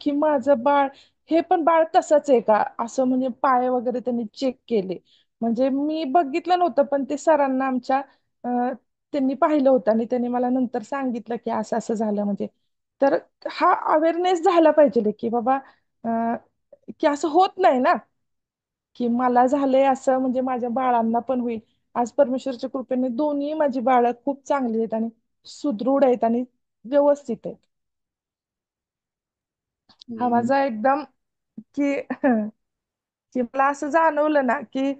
की माझं बाळ हे पण बाळ तसंच आहे का असं, म्हणजे पाय वगैरे त्यांनी चेक केले. म्हणजे मी बघितलं नव्हतं पण ते सरांना आमच्या त्यांनी पाहिलं होतं आणि त्यांनी मला नंतर सांगितलं की असं असं झालं म्हणजे. तर हा अवेअरनेस झाला पाहिजे की बाबा अं, की असं होत नाही ना, की मला झालंय असं म्हणजे माझ्या बाळांना पण होईल. आज परमेश्वरच्या कृपेने दोन्ही माझी बाळं खूप चांगली आहेत आणि सुदृढ आहेत आणि व्यवस्थित आहेत. हा हम्म. माझा एकदम की की मला असं जाणवलं ना की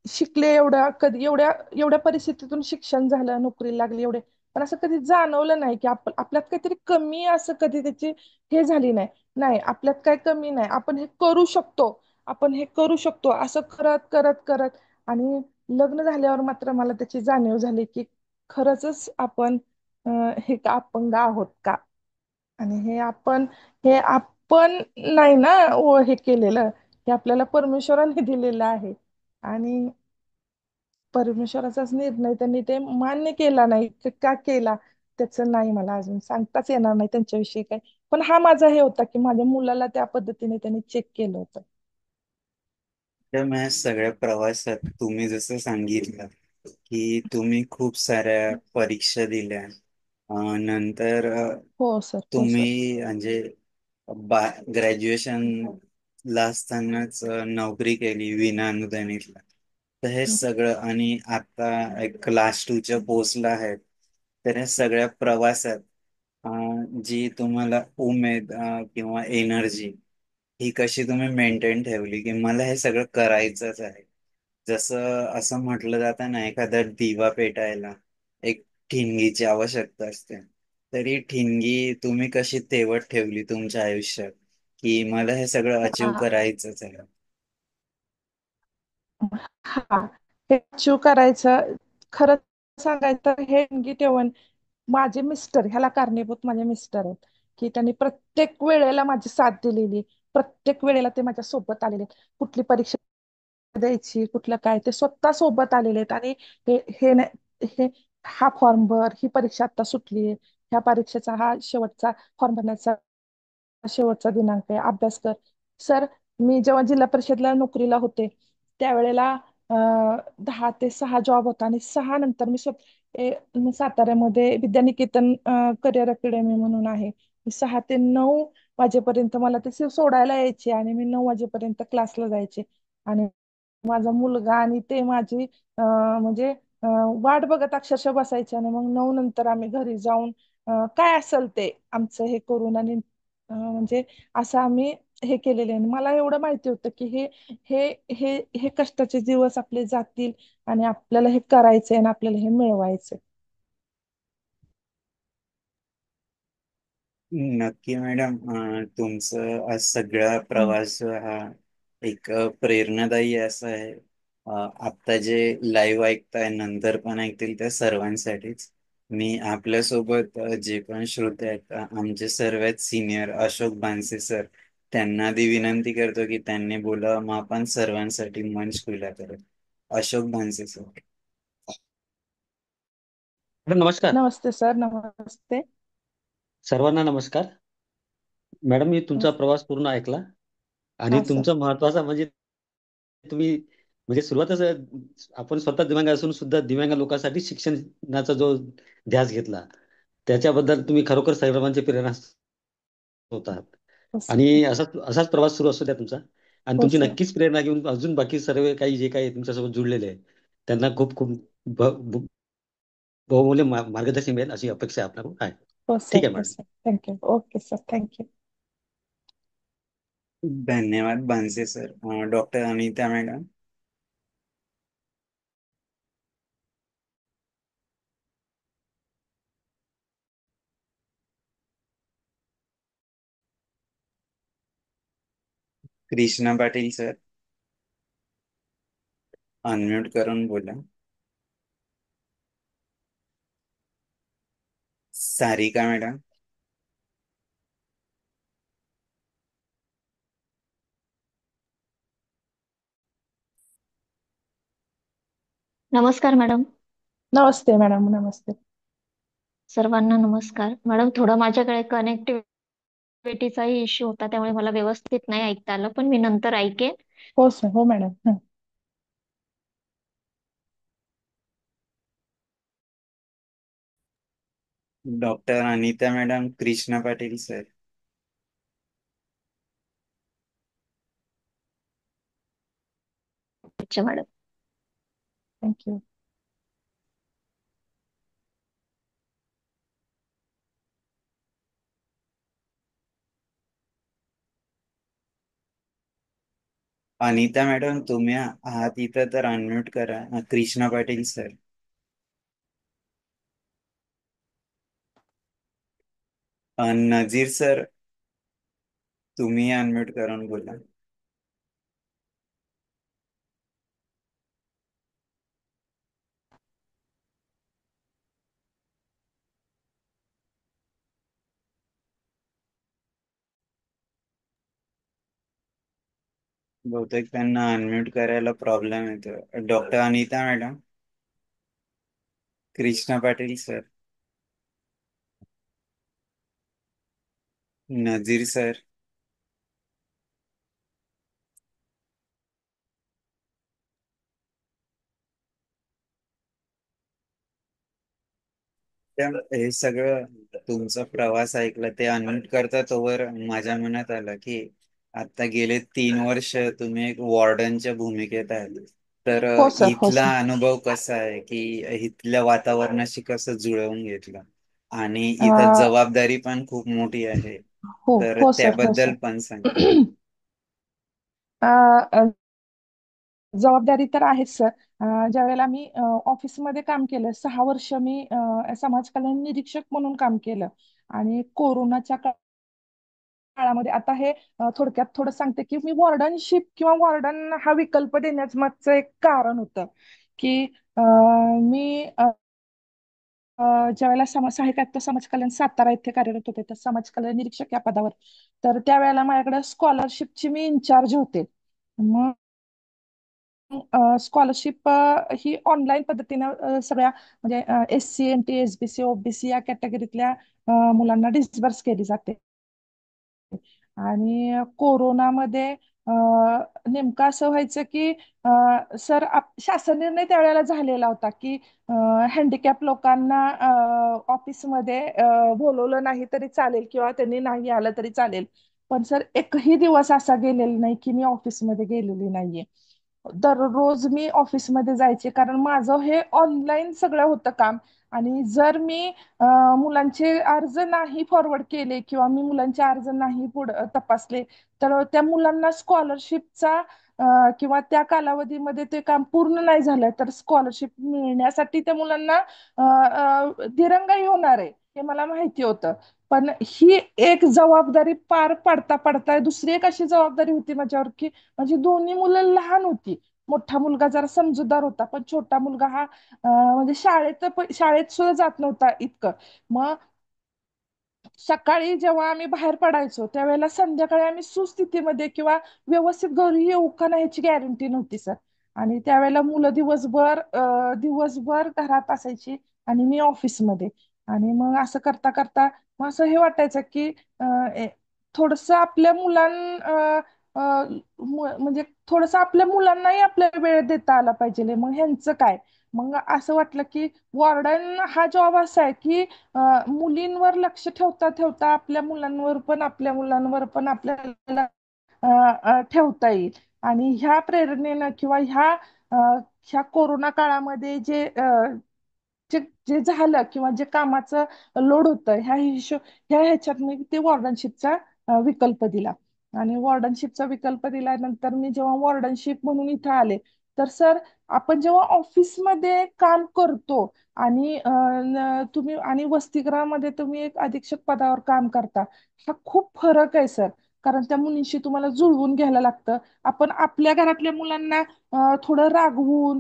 शिकले एवढ्या कधी एवढ्या एवढ्या परिस्थितीतून शिक्षण झालं, नोकरी लागली एवढे, पण असं कधी जाणवलं नाही की आपल्यात काहीतरी कमी असं कधी त्याची हे झाली नाही. नाही, आपल्यात काय कमी नाही, आपण हे करू शकतो, आपण हे करू शकतो असं करत करत करत. आणि लग्न झाल्यावर मात्र मला त्याची जाणीव झाली की खरंच आपण हे का अपंग आहोत का. आणि हे आपण नाही ना हे केलेलं, हे आपल्याला परमेश्वराने दिलेलं आहे. आणि परमेश्वराचाच निर्णय त्यांनी ते मान्य केला नाही. का केला त्याचं नाही मला अजून सांगताच येणार नाही त्यांच्याविषयी काय. पण हा माझा हे होता की माझ्या मुलाला त्या पद्धतीने त्यांनी चेक केलं होतं. तर माझ्या सगळ्या प्रवासात तुम्ही जसं सांगितलं की तुम्ही खूप साऱ्या परीक्षा दिल्या, नंतर हो सर, हो सर. तुम्ही म्हणजे बा ग्रॅज्युएशन ला असतानाच नोकरी केली विना अनुदानितला. तर हे सगळं आणि आता एक क्लास 2च्या पोस्टला आहेत. तर या सगळ्या प्रवासात जी तुम्हाला उमेद किंवा एनर्जी ही कशी तुम्ही मेंटेन ठेवली की मला हे सगळं करायचंच आहे? जसं असं म्हटलं जातं ना, एखादा दिवा पेटायला एक ठिणगीची आवश्यकता असते. तरी ठिणगी तुम्ही कशी तेवत ठेवली तुमच्या आयुष्यात की मला हे सगळं अचीव हा, करायचंच आहे? हा, हे अचीव करायचं. खरं सांगायचं तर हे ठिणगी ठेवून माझे मिस्टर ह्याला कारणीभूत माझे मिस्टर आहेत, की त्यांनी प्रत्येक वेळेला माझी साथ दिलेली. प्रत्येक वेळेला ते माझ्या सोबत आलेले. कुठली परीक्षा द्यायची, कुठलं काय, ते स्वतः सोबत आलेले आहेत. आणि हे हे हे हा फॉर्म भर, ही परीक्षा आता सुटली, ह्या परीक्षेचा हा शेवटचा फॉर्म भरण्याचा शेवटचा दिनांक आहे, अभ्यास कर. सर, मी जेव्हा जिल्हा परिषदला नोकरीला होते त्यावेळेला 10 ते 6 जॉब होता. आणि 6 नंतर मी साताऱ्यामध्ये विद्यानिकेतन करिअर अकॅडमी म्हणून आहे. मी 6 ते 9 वाजेपर्यंत मला ते सोडायला यायचे आणि मी 9 वाजेपर्यंत क्लासला जायचे. आणि माझा मुलगा आणि ते माझी म्हणजे वाट बघत अक्षरशः बसायचे. आणि मग 9 नंतर आम्ही घरी जाऊन काय असेल ते आमचं हे करून आणि म्हणजे असं आम्ही हे केलेले. आणि मला एवढं माहिती होतं की हे हे हे कष्टाचे दिवस आपले जातील आणि आपल्याला हे करायचंय आणि आपल्याला हे मिळवायचंय. नक्की मॅडम. तुमचं आज सगळा हम्म. प्रवास हा एक प्रेरणादायी असा आहे. आत्ता जे लाईव्ह ऐकताय नंतर पण ऐकतील त्या सर्वांसाठीच. मी आपल्यासोबत जे पण श्रोते आहेत, आमचे सर्वात सिनियर अशोक बांसे सर, त्यांना आधी विनंती करतो की त्यांनी बोलावं, मग आपण सर्वांसाठी मंच खुला करू. अशोक बांसे सर. मॅडम नमस्कार. नमस्ते सर, नमस्ते. सर्वांना नमस्कार. मॅडम, मी तुमचा नमस्ते. प्रवास पूर्ण ऐकला आणि हा सर. तुमचा महत्वाचा म्हणजे तुम्ही म्हणजे सुरुवातच आपण स्वतः दिव्यांग असून सुद्धा दिव्यांग लोकांसाठी शिक्षणाचा जो ध्यास घेतला त्याच्याबद्दल तुम्ही खरोखर सर्वांचे प्रेरणा होतात. हो सर. आणि असाच असाच प्रवास सुरू असू द्या तुमचा. आणि हो तुमची सर. नक्कीच प्रेरणा घेऊन अजून बाकी सर्व काही जे काही तुमच्यासोबत जुळलेले आहे त्यांना खूप खूप ब- ब- बहुमूल्य मार्गदर्शन मिळेल अशी अपेक्षा आपल्याकडून आहे. हो ठीक सर. आहे हो madam. Sir. Thank you. Okay sir, thank you. धन्यवाद बांसे sir. Doctor Anita madam. Krishna Patil sir, unmute करून बोला. सारिका मॅडम. नमस्कार मॅडम. नमस्ते मॅडम, नमस्ते. सर्वांना नमस्कार. मॅडम, थोडं माझ्याकडे कनेक्टिव्हिटीचाही इश्यू होता त्यामुळे मला व्यवस्थित नाही ऐकता आलं, पण मी नंतर ऐकेन. हो सर, हो madam. Doctor Anita madam, Krishna Patil sir. अच्छा मॅडम. थँक्यू. अनिता मॅडम तुम्ही आहात इथं तर अनम्यूट करा. कृष्णा पाटील सर. नजीर सर, तुम्ही अनम्यूट करून बोला. बहुतेक त्यांना अनम्यूट करायला प्रॉब्लेम येतो. Doctor Anita madam, Krishna Patil sir, Nazir sir. हे सगळं तुमचा प्रवास ऐकला ते अनम्यूट करता तोवर माझ्या मनात आलं की आता गेले 3 वर्ष तुम्ही एक वॉर्डनच्या भूमिकेत आहे. तर हो सर, हो इथला सर. अनुभव कसा आहे की इथल्या वातावरणाशी कसं जुळवून घेतलं, आणि इथं अं, जबाबदारी पण खूप मोठी आहे. हो तर हो सर, हो त्याबद्दल सर. पण सांगा. अं, जबाबदारी तर आहेच सर. ज्या वेळेला मी ऑफिसमध्ये काम केलं, 6 वर्ष मी समाज कल्याण निरीक्षक म्हणून काम केलं. आणि कोरोनाच्या काळामध्ये आता हे थोडक्यात थोडं सांगते की मी वॉर्डनशिप किंवा वॉर्डन हा विकल्प देण्याच मागचं एक कारण होतं की मी ज्या वेळेला सहाय्यक आयुक्त समाज कल्याण सातारा येथे कार्यरत होते, तर समाज कल्याण निरीक्षक या पदावर. तर त्यावेळेला माझ्याकडे स्कॉलरशिपची मी इन्चार्ज होते. मग स्कॉलरशिप ही ऑनलाईन पद्धतीनं सगळ्या म्हणजे SC NT SBC OBC या कॅटेगरीतल्या मुलांना डिस्बर्स केली जाते. आणि कोरोनामध्ये नेमकं असं व्हायचं की सर शासन निर्णय त्यावेळेला झालेला होता की हँडिकॅप लोकांना ऑफिसमध्ये बोलवलं नाही तरी चालेल किंवा त्यांनी नाही आलं तरी चालेल. पण सर एकही दिवस असा गेलेला नाही की मी ऑफिसमध्ये गेलेली नाहीये. दररोज मी ऑफिसमध्ये जायचे, कारण माझं हे ऑनलाईन सगळं होतं काम. आणि जर मी मुलांचे अर्ज नाही फॉरवर्ड केले किंवा मी मुलांचे अर्ज नाही पुढे तपासले, तर त्या मुलांना स्कॉलरशिपचा किंवा त्या कालावधीमध्ये ते काम पूर्ण नाही झालं तर स्कॉलरशिप मिळण्यासाठी त्या मुलांना दिरंगाई होणार आहे हे मला माहिती होतं. पण ही एक जबाबदारी पार पाडता पाडता दुसरी एक अशी जबाबदारी होती माझ्यावर की माझी दोन्ही मुलं लहान होती. मोठा मुलगा जरा समजूतदार होता, पण छोटा मुलगा हा म्हणजे शाळेत सुद्धा जात नव्हता इतकं. मग सकाळी जेव्हा आम्ही बाहेर पडायचो त्यावेळेला संध्याकाळी आम्ही सुस्थितीमध्ये किंवा व्यवस्थित घरी येऊ का नाही याची गॅरंटी नव्हती सर. आणि त्यावेळेला मुलं दिवसभर घरात असायची आणि मी ऑफिसमध्ये. आणि मग असं करता करता मग असं हे वाटायचं की थोडस आपल्या म्हणजे थोडस आपल्या मुलांनाही आपल्या वेळ देता आला पाहिजे. मग ह्यांचं काय? मग असं वाटलं की वॉर्डन हा जॉब असा आहे की मुलींवर लक्ष ठेवता ठेवता आपल्या मुलांवर पण आपल्याला ठेवता येईल. आणि ह्या प्रेरणेनं किंवा अ, ह्या कोरोना काळामध्ये जे जे झालं किंवा जे कामाचं लोड होतं ह्या ह्याच्यात मी ते वॉर्डनशिपचा विकल्प दिला. आणि वॉर्डनशिपचा विकल्प दिल्यानंतर मी जेव्हा वॉर्डनशिप म्हणून इथं आले, तर सर आपण जेव्हा ऑफिसमध्ये काम करतो आणि तुम्ही आणि वसतिगृहामध्ये तुम्ही एक अधीक्षक पदावर काम करता, हा खूप फरक आहे सर. कारण त्या मुलींशी तुम्हाला जुळवून घ्यायला लागतं. आपण आपल्या घरातल्या मुलांना थोडं रागवून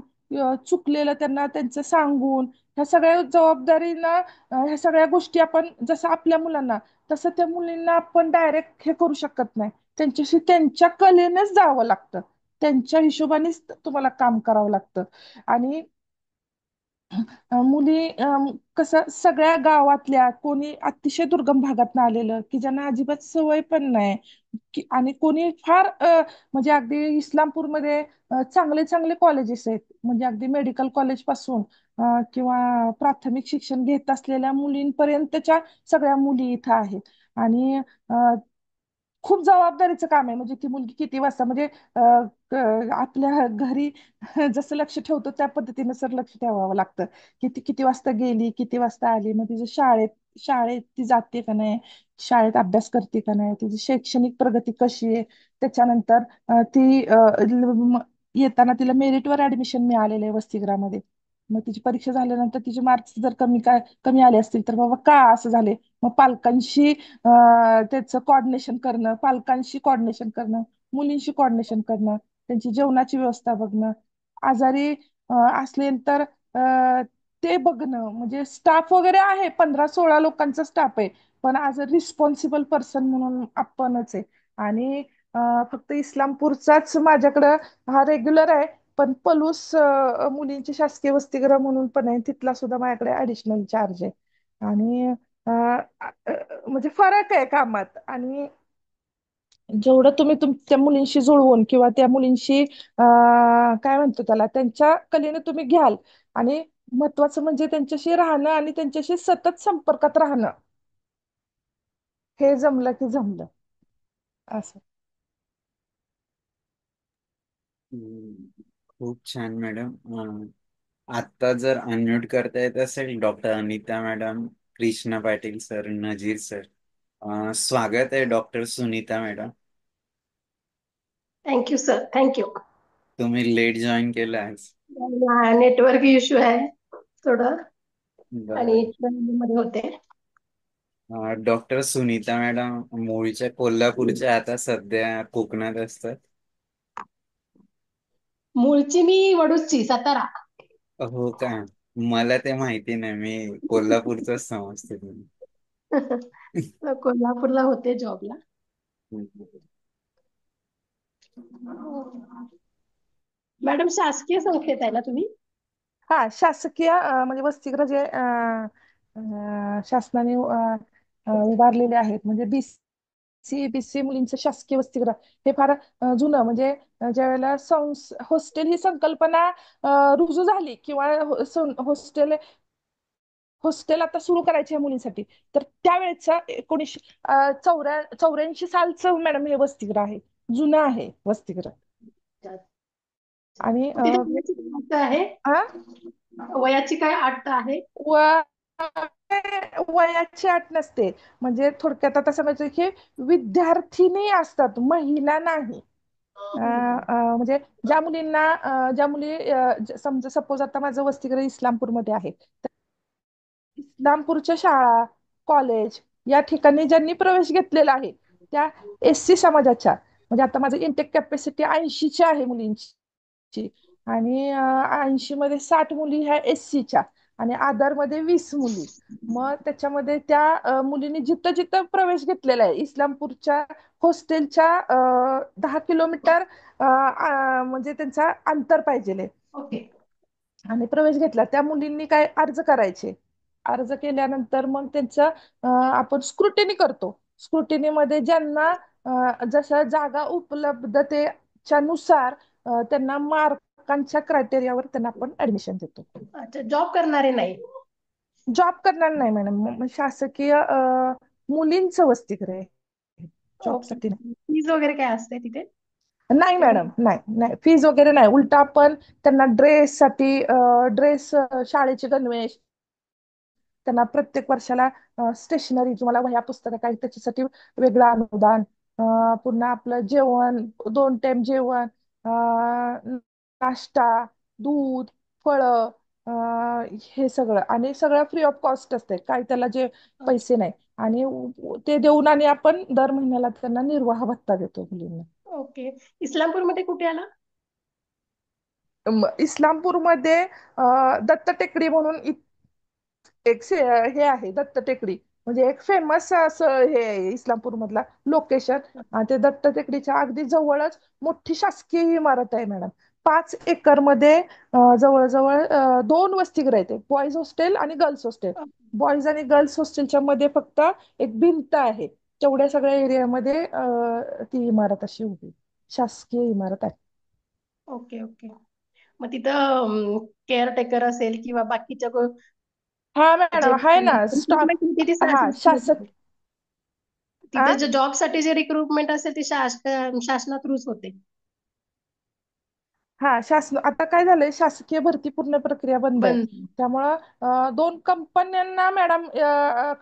चुकलेलं त्यांना त्यांचं सांगून ह्या सगळ्या जबाबदारीनं ह्या सगळ्या गोष्टी आपण जसं आपल्या मुलांना तसं त्या मुलींना आपण डायरेक्ट हे करू शकत नाही. त्यांच्याशी त्यांच्या कलेनेच जावं लागतं. त्यांच्या हिशोबानेच तुम्हाला काम करावं लागतं. आणि मुली कसं सगळ्या गावातल्या कोणी अतिशय दुर्गम भागातनं आलेलं की ज्यांना अजिबात सवय पण नाही आणि कोणी फार म्हणजे अगदी इस्लामपूरमध्ये चांगले चांगले कॉलेजेस आहेत, म्हणजे अगदी मेडिकल कॉलेज पासून किंवा प्राथमिक शिक्षण घेत असलेल्या मुलींपर्यंतच्या सगळ्या मुली इथं आहेत. आणि अ, खूप जबाबदारीचं काम आहे. म्हणजे ती मुलगी किती वाजता म्हणजे आपल्या घरी जसं लक्ष ठेवतो त्या पद्धतीनं सर लक्ष ठेवावं लागतं. किती वाजता गेली, किती वाजता आली, मग तिचं शाळेत ती जाते का नाही, शाळेत अभ्यास करते का नाही, तिची शैक्षणिक प्रगती कशी आहे. त्याच्यानंतर ती येताना तिला मेरिटवर ऍडमिशन मिळालेलं आहे वसतिगृहामध्ये. मग तिची परीक्षा झाल्यानंतर तिचे मार्क्स जर कमी आले असतील तर बाबा का असं झाले, मग पालकांशी त्याचं कॉर्डिनेशन करणं, मुलींशी कॉर्डिनेशन करणं, त्यांची जेवणाची व्यवस्था बघणं, आजारी असले तर अ, ते बघणं. म्हणजे स्टाफ वगैरे आहे, 15-16 लोकांचा स्टाफ आहे, पण ॲज अ रिस्पॉन्सिबल पर्सन म्हणून आपणच आहे. आणि फक्त इस्लामपूरचाच माझ्याकडं हा रेग्युलर आहे. पण पलूस मुलींची शासकीय वसतिगृह म्हणून पण आहे, तिथला सुद्धा माझ्याकडे ऍडिशनल चार्ज आहे. आणि म्हणजे फरक आहे कामात. आणि जेवढं तुम्ही तुमच्या मुलींशी जुळवून किंवा त्या मुलींशी काय म्हणतो त्याला, त्यांच्या कलेने तुम्ही घ्याल, आणि महत्वाचं म्हणजे त्यांच्याशी राहणं आणि त्यांच्याशी सतत संपर्कात राहणं, हे जमलं की जमलं असं. खूप छान मॅडम. आता जर अनम्यूट करता येत असेल doctor Anita madam, Krishna Patil sir, Nazir sir. स्वागत आहे doctor Sunita madam. Thank you sir, thank you. तुम्ही लेट जॉईन केलं आज. नेटवर्क इश्यू आहे थोडं, आणि बरं. मध्ये होते. डॉक्टर सुनीता मॅडम मूळच्या कोल्हापूरच्या, आता सध्या कोकणात असतात. मूळची मी वडूजची, सातारा. हो का? मला ते माहिती नाही, मी कोल्हापूरच समजते तुम्ही. कोल्हापूरला होते जॉबला. मॅडम शासकीय संस्थेत आहे ना तुम्ही? हा, शासकीय म्हणजे वसतिगृह जे शासनाने उभारलेले आहेत, म्हणजे बीसी मुलींचं शासकीय वसतिगृह, हे फार जुनं, म्हणजे ज्यावेळेला हॉस्टेल ही संकल्पना रुजू झाली, किंवा हॉस्टेल हॉस्टेल आता सुरू करायचे आहे मुलींसाठी, तर त्यावेळेचा 1984 सालचं मॅडम हे वसतिगृह आहे, जुनं आहे वसतिगृह. आणि तिथे वयाची काय अट आहे? वयाची काय अट आहे? वयाची अट नसते. म्हणजे थोडक्यात आता समजायचं की विद्यार्थिनी असतात, महिला नाही. म्हणजे ज्या मुली समजा, सपोज आता माझं वसतिगृह इस्लामपूरमध्ये आहे, तर इस्लामपूरच्या शाळा, कॉलेज या ठिकाणी ज्यांनी प्रवेश घेतलेला आहे, त्या एससी समाजाच्या, म्हणजे आता माझं इंटेक कॅपॅसिटी 80ची आहे मुलींची, आणि 80 मध्ये 60 मुली ह्या एससीच्या, आणि आधार मध्ये 20 मुली. मग त्याच्यामध्ये त्या मुलींनी जिथं जिथं प्रवेश घेतलेला आहे, इस्लामपूरच्या हॉस्टेलच्या 10 किलोमीटर म्हणजे त्यांचा अंतर पाहिजे, ओके. आणि प्रवेश घेतला, त्या मुलींनी काय अर्ज करायचे. अर्ज केल्यानंतर मग त्यांचं आपण स्क्रुटिनी करतो. स्क्रुटिनीमध्ये ज्यांना जशा जागा उपलब्धतेच्या नुसार त्यांना मार्कांच्या क्रायटेरियावर त्यांना आपण ऍडमिशन देतो. अच्छा, जॉब करणारे नाही? जॉब करणार नाही मॅडम, शासकीय मुलींचं वसतिगृह आहे, ओके. जॉबसाठी नाही. फीज वगैरे काय असते तिथे? नाही मॅडम, नाही नाही, फीज वगैरे नाही. उलट आपण त्यांना ड्रेससाठी ड्रेस, शाळेचे गणवेश, त्यांना प्रत्येक वर्षाला स्टेशनरी, तुम्हाला वह्या पुस्तकं काही त्याच्यासाठी वेगळं अनुदान, पुन्हा आपलं जेवण, 2 टाइम जेवण, नाश्ता, दूध, फळं, हे सगळं, आणि सगळं फ्री ऑफ कॉस्ट असते, काय त्याला जे पैसे नाही. आणि ते देऊन आणि आपण दर महिन्याला त्यांना निर्वाह भत्ता देतो मुलींना. ओके. इस्लामपूरमध्ये कुठे आला? इस्लामपूरमध्ये दत्त टेकडी म्हणून हे आहे, दत्त टेकडी, म्हणजे एक फेमस असं हे आहे इस्लामपूर मधला लोकेशन. ते दत्त टेकडीच्या अगदी जवळच मोठी शासकीय इमारत आहे मॅडम. 5 एकर मध्ये जवळजवळ 2 वसतिगृह आहेत, बॉईज हॉस्टेल आणि गर्ल्स हॉस्टेल. बॉईज आणि गर्ल्स हॉस्टेलच्या मध्ये फक्त एक भिंत आहे, तेवढ्या सगळ्या एरियामध्ये ती इमारत अशी उभी, शासकीय इमारत आहे. Okay okay. मग तिथं केअरटेकर असेल किंवा बाकीच्या हा जे मॅडम, आहे ना स्टॉक. रिक्रुटमेंट किती हा, तिथे जे जॉबसाठी जे रिक्रुटमेंट असेल ते शासना थ्रूच होते? हा, आता काय झालंय, शासकीय भरती पूर्ण प्रक्रिया बंद आहे. बंद. त्यामुळं 2 कंपन्यांना मॅडम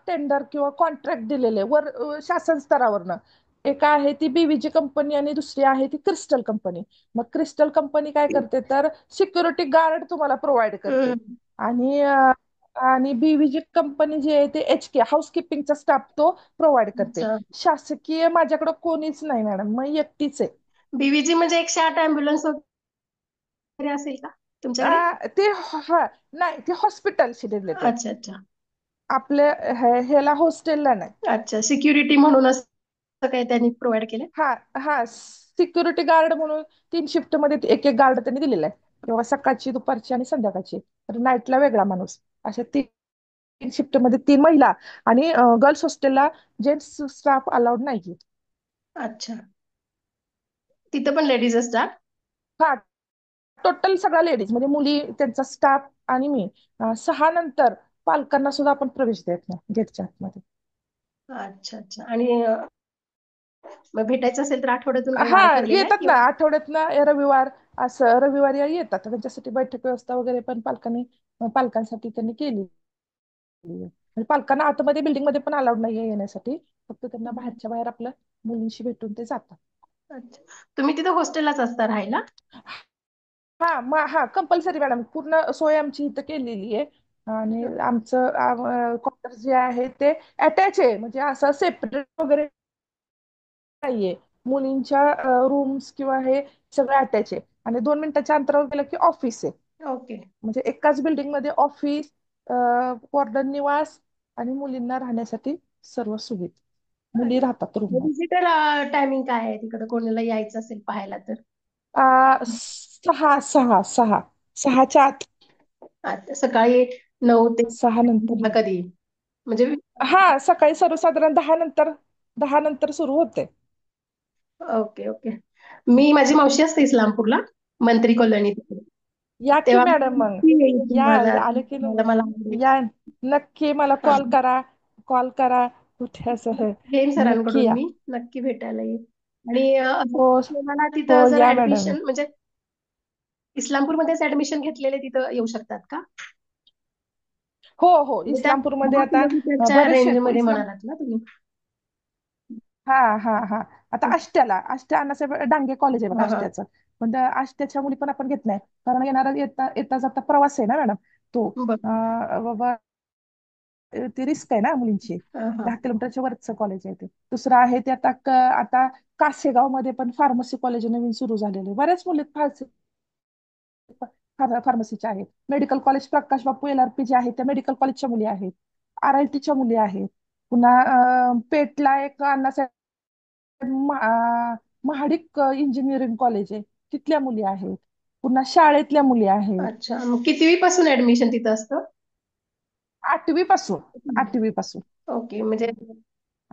टेंडर किंवा कॉन्ट्रॅक्ट दिलेले शासन स्तरावरनं. एक आहे ती बीव्हीजी कंपनी, आणि दुसरी आहे ती क्रिस्टल कंपनी. मग क्रिस्टल कंपनी काय करते, तर सिक्युरिटी गार्ड तुम्हाला प्रोव्हाइड करते. आणि आणि बीव्हीजी कंपनी जी आहे ते HK हाऊसकीपिंगचा स्टाफ तो प्रोव्हाइड करते. अच्छा. शासकीय माझ्याकडे कोणीच नाही मॅडम, मग एकटीच आहे. बीव्हीजी म्हणजे 108 अँब्युलन्स वगैरे असेल का तुमच्याकडे? नाही, ते हॉस्पिटलशी रिलेटेड, अच्छा अच्छा आपल्या ह्याला हॉस्टेलला नाही. अच्छा, सिक्युरिटी म्हणूनच काही त्यांनी प्रोव्हाइड केलं? हा हा सिक्युरिटी गार्ड म्हणून 3 शिफ्ट मध्ये एक एक गार्ड त्यांनी दिलेला आहे, किंवा सकाळची, दुपारची आणि संध्याकाळची. तर नाईटला वेगळा माणूस. अशा 3 शिफ्ट मध्ये 3 महिला. आणि गर्ल्स हॉस्टेलला जेंट्स स्टाफ अलाउड नाही. अच्छा, तिथं पण लेडीज असतात? हा, टोटल सगळ्या लेडीज म्हणजे मुली, त्यांचा स्टाफ आणि मी. 6 नंतर पालकांना सुद्धा आपण प्रवेश देत नाही गेटच्या आतमध्ये. अच्छा अच्छा. आणि मग भेटायचं असेल तर आठवड्यातून काही हा, वार ठरलेला आहे येतात ना किंवा? आठवड्यातनं रविवार. असं रविवारी येतात, त्यांच्यासाठी बैठक व्यवस्था वगैरे पण पालकांसाठी त्यांनी केली आहे. म्हणजे पालकांना आतमध्ये बिल्डिंग मध्ये पण अलाउड नाहीये येण्यासाठी, फक्त त्यांना बाहेरच्या बाहेर आपलं मुलींशी भेटून ते जातात. अच्छा, तुम्ही तिथं हॉस्टेललाच असता राहायला? हा कंपल्सरी मॅडम, पूर्ण सोय आमची इथं केलेली आहे. आणि आमचं क्वार्टर जे आहे ते अटॅच आहे, म्हणजे असं सेपरेट वगैरे नाहीये. मुलींच्या रूम्स किंवा हे सगळं अटॅच आहे. आणि 2 मिनिटाच्या अंतरावर गेलं की ऑफिस आहे. ओके. म्हणजे एकाच बिल्डिंग मध्ये ऑफिस, वॉर्डन निवास आणि मुलींना राहण्यासाठी सर्व सुविधा. मुली राहतात रूममध्ये. विजिटर टायमिंग काय आहे तिकडे, कोणाला यायचं असेल पाहायला तर? 6:06:06:06च्या आत. अच्छा, सकाळी 9 ते 6 नंतर नाही. कधी म्हणजे? हा, सकाळी सर्वसाधारण 10 नंतर सुरू होते. Okay okay. माझी मावशी असते इस्लामपूरला, मंत्री कॉलनी तिकडे. या की तेव्हा मॅडम मी मग. नक्की येईल या तुम्हाला, आले की मला आवडेल. या, नक्की मला हा, कॉल करा कुठे असं हे. घेईन नक्की सरांकडून या. मी, नक्की भेटायला येईल. आणि असं हो तुम्हाला हो, तिथं जर या मॅडम. ऍडमिशन म्हणजे इस्लामपूरमध्येच ऍडमिशन घेतलेले तिथं येऊ शकतात का? हो हो, म्हणजे त्या इस्लामपूरमध्ये 10 आता किलोमीटरच्या बरेचसे रेंज मध्ये इस्लाम म्हणालात ना तुम्ही? हा हा हा. आता आष्टा अण्णासाहेब डांगे कॉलेज आहे बघा, हा हा. आष्ट्याचं. पण त्या आष्ट्याच्या मुली पण आपण घेत नाही, कारण येता येता जाता प्रवास आहे ना मॅडम तो. बर. बाबा, ती रिस्क आहे ना मुलींची. हा हा. 10 किलोमीटरच्या वरचं कॉलेज आहे ते. दुसरं आहे ते आता कासेगाव मध्ये पण फार्मसी कॉलेज नवीन सुरू झालेले, बऱ्याच मुली फार्मसीच्या आहेत. मेडिकल कॉलेज प्रकाश बापू LRP जे आहे त्या मेडिकल कॉलेजच्या मुली आहेत. RITच्या मुली आहेत. पुन्हा पेटला एक अण्णासाहेब महाडिक इंजिनिअरिंग कॉलेज आहे, तिथल्या मुली आहेत. पुन्हा शाळेतल्या मुली आहेत. अच्छा, मग कितवी पासून ऍडमिशन तिथं असतं? 8वी पासून ओके, म्हणजे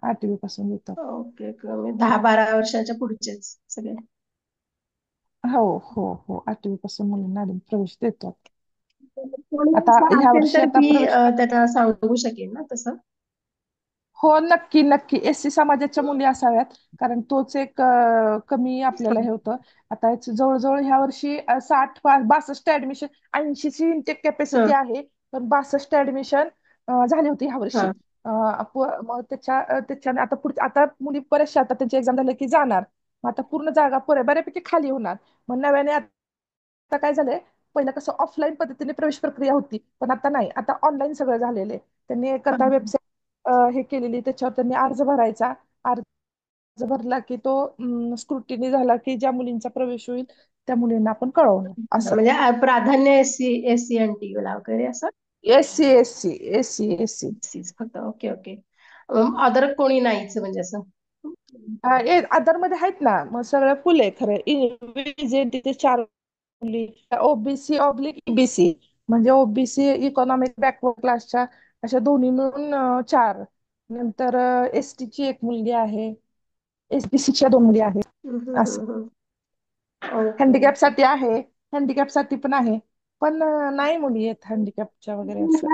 8वी पासून येतं. ओके ओके, म्हणजे 10-12 वर्षाच्या पुढचेच सगळे. हो हो हो, 8वी पासून मुलींना आम्ही प्रवेश देतो. कोणी आता असं ह्या असेल वर्षी तर आता मी प्रवेश. त्याला सांगू शकेन ना तसं? हो, नक्की नक्की, SC समाजाच्या मुली असाव्यात, कारण तोच एक कमी आपल्याला हे होतं. आता जवळजवळ ह्या वर्षी 62 ऍडमिशन, 80ची इनटेक हा कॅपॅसिटी आहे, पण 62 ऍडमिशन झाली होती ह्या वर्षी. हा. मग त्याच्या आता मुली बऱ्याचशा आता त्यांची एक्झाम झाली की जाणार. मग आता पूर्ण जागा बऱ्यापैकी खाली होणार. मग नव्याने आता काय झालंय, पहिलं कसं ऑफलाईन पद्धतीने प्रवेश प्रक्रिया होती, पण आता नाही, आता ऑनलाईन सगळं झालेलं आहे. त्यांनी एक हा. आता वेबसाईट हे केलेली, त्याच्यावर त्यांनी अर्ज भरायचा. अर्ज भरला की तो स्क्रुटिनी झाला की ज्या मुलींचा प्रवेश होईल त्या मुलींना आपण कळवणार असं. म्हणजे प्राधान्य SC SC ला वगैरे असं? SC फक्त. Okay okay. अदर कोणी नाहीच म्हणजे असं? अदर मध्ये आहेत ना, मग सगळं फुल आहे खरं. तिथे 4 मुली, OBC ऑब्लिक EBC, म्हणजे OBC इकॉनॉमिक बॅकवर्ड क्लासच्या, अशा दोन्ही मिळून 4. नंतर ST ची एक मुलगी आहे, SBCच्या 2 मुली आहेत. असं ओके हँडिकॅप ओके. साठी आहे, हँडिकॅप साठी पण आहे, पण नाही मुली आहेत हँडिकॅपच्या वगैरे असं.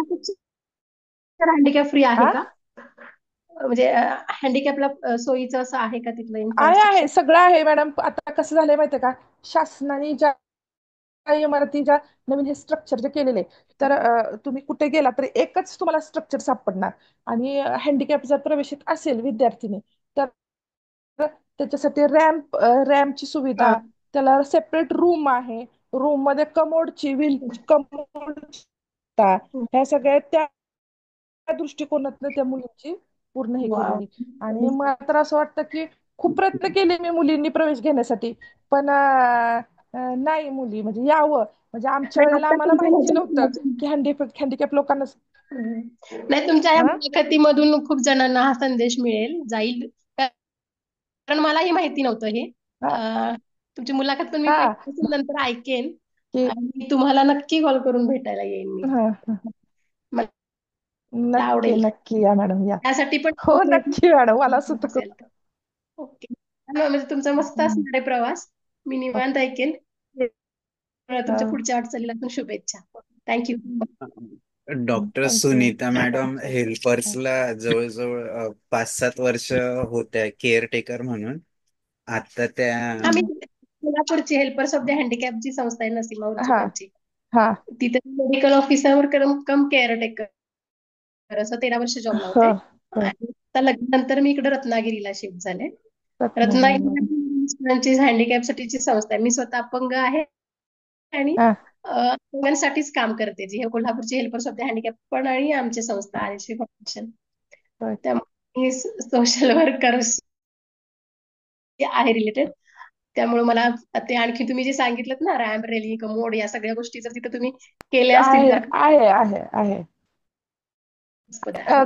हँडिकॅप फ्री आहे हा, का? म्हणजे हँडिकॅपला सोयीचं असं आहे का तिथलं आहे इन्फ्रास्ट्रक्चर? सगळं आहे मॅडम. आता कसं झालंय माहितीये का, शासनाने ज्या काही इमारतीच्या नवीन हे स्ट्रक्चर जे केलेले, तर तुम्ही कुठे गेला तर एकच तुम्हाला स्ट्रक्चर सापडणार. आणि हँडिकॅप जर प्रवेशित असेल विद्यार्थिनी, तर त्याच्यासाठी रॅम्पची हा. सुविधा, त्याला सेपरेट रूम आहे. रूम मध्ये कमोड, ह्या सगळ्या त्या दृष्टिकोनातनं त्या मुलींची पूर्ण हे वाव. केलेली. आणि मला तर असं वाटतं की खूप प्रयत्न केले मी मुलींनी प्रवेश घेण्यासाठी, पण नाही मुली म्हणजे यावं, म्हणजे आमच्या नाही वेळेला आता आम्हाला तुमच्या माहिती नव्हतं ह्याच्यात- की हँडिकॅप लोकांना. नाही, तुमच्या या हा मुलाखतीमधून खूप जणांना हा संदेश मिळेल, जाईल. कारण मलाही माहिती नव्हतं हे. हा तुमची मुलाखत पण मी हा पहिल्यापासून नंतर ऐकेन की आणि तुम्हाला नक्की कॉल करून भेटायला येईन मी. हा, हा. मला नक्की आवडेल नक्की या मॅडम या. त्यासाठी पण हो नक्की मॅडम मला सुद्धा असेल तर. ओके. म्हणजे तुमचा मस्त असणार आहे प्रवास. मी निवांत ऐकेन. तुमच्या पुढच्या वाटचालीला पण शुभेच्छा. Thank you. Doctor thank you. Sunita madam हेल्पर्सला जवळजवळ 5-7 वर्ष होत्या केअर टेकर म्हणून. आता त्या आम्ही कोल्हापूरची हेल्पर्स ऑफ द हँडिकॅपची संस्था आहे नसीमा हा उर्चुकरची. हा तिथे मेडिकल ऑफिसर कम केअर टेकर असं 13 वर्ष जॉबला हो होते. हो आणि आता लग्नानंतर मी इकडे रत्नागिरीला शिफ्ट झाले. रत्नागिरीमध्ये रत्नागिरी हँडिकॅप साठीची संस्था आहे. मी स्वतः अपंग आहे आणि हा अपंगांसाठीच काम करते. जी हे कोल्हापूरची हेल्पर्स ऑफ द हँडिकॅप पण आणि आमची संस्था आरशी फाउंडेशन. होय. त्यामुळे सोशल वर्कर्स आहे रिलेटेड. त्यामुळे मला ते आणखी तुम्ही जे सांगितलं ना रॅम्प रेली कमोड या सगळ्या गोष्टी जर तिथे तुम्ही केल्या असतील आहे तर आहे आहे आहे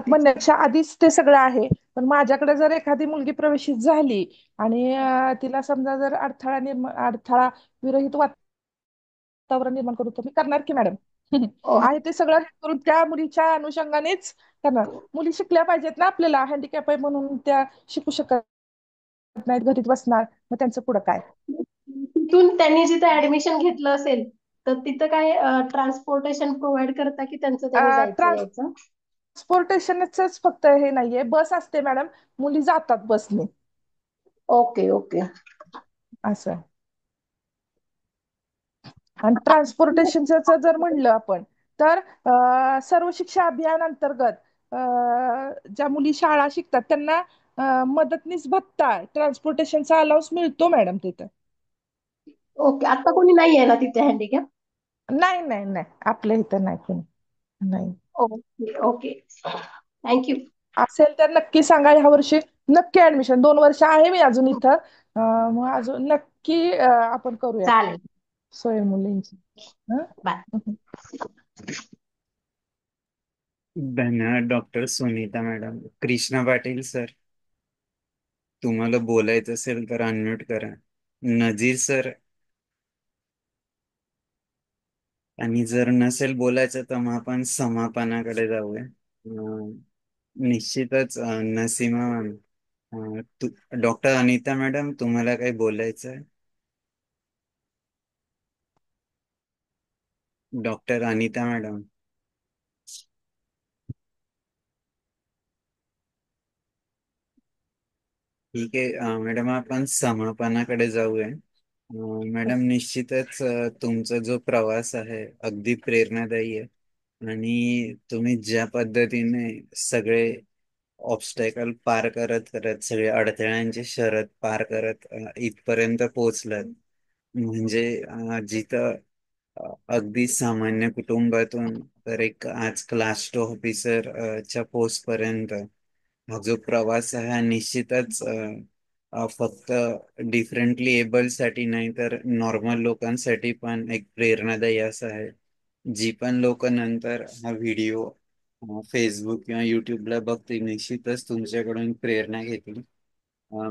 म्हणण्याच्या आधीच ते सगळं आहे. पण माझ्याकडे जर एखादी मुलगी प्रवेशित झाली आणि तिला समजा जर अडथळा विरहित वातावरण निर्माण करू तर मी करणार की मॅडम. आहे ते सगळं करून त्या मुलीच्या अनुषंगानेच करणार. मुली शिकल्या पाहिजेत ना, आपल्याला हँडिकॅप आहे म्हणून त्या शिकू शकत नाहीत, घरीच बसणार, मग त्यांचं पुढं काय. तिथून त्यांनी जिथे ऍडमिशन घेतलं असेल तर तिथं काय ट्रान्सपोर्टेशन प्रोव्हाइड करता की त्यांचं त्यांनी जायचं यायचं. ट्रान्सपोर्टेशनच फक्त हे नाहीये, बस असते मॅडम, मुली जातात बसने ओके ओके. असं आहे. आणि ट्रान्सपोर्टेशनचं जर म्हणलं आपण तर सर्व शिक्षा अभियान अंतर्गत ज्या मुली शाळा शिकतात त्यांना मदतनीस भत्ता ट्रान्सपोर्टेशनचा अलाउन्स मिळतो मॅडम तिथं. ओके. आता कोणी नाही आहे ना तिथे हँडिकॅप. नाही नाही नाही आपल्या इथं नाही कोणी नाही. Okay okay. थँक्यू. असेल तर नक्की सांगा, ह्या वर्षी नक्की ऍडमिशन. 2 वर्ष आहे मी अजून इथं, मग अजून नक्की आपण करूयात चालेल. सोय मुलींची. बाय. धन्यवाद doctor Sunita madam. Krishna Patil sir, तुम्हाला बोलायचं असेल तर अनम्यूट करा. नजीर सर, आणि जर नसेल बोलायचं तर मग आपण समापनाकडे जाऊया. निश्चितच Naseema ma'am, doctor Anita madam, तुम्हाला काही बोलायचं आहे? Doctor Anita madam. ठीक आहे मॅडम, आपण समापनाकडे जाऊया. मॅडम निश्चितच तुमचा जो प्रवास आहे अगदी प्रेरणादायी आहे. आणि तुम्ही ज्या पद्धतीने सगळे ऑब्स्टॅकल पार करत करत, सगळे अडथळ्यांची शर्यत पार करत इथपर्यंत पोहोचलात, म्हणजे जिथं अगदी सामान्य कुटुंबातून तर एक आज क्लास 2 ऑफिसर च्या पोस्ट पर्यंत हा जो प्रवास आहे हा निश्चितच फक्त डिफरंटली एबल साठी नाही तर नॉर्मल लोकांसाठी पण एक प्रेरणादायी असा आहे. जी पण लोक नंतर हा व्हिडिओ फेसबुक किंवा युट्यूबला बघतील निश्चितच तुमच्याकडून प्रेरणा घेतील.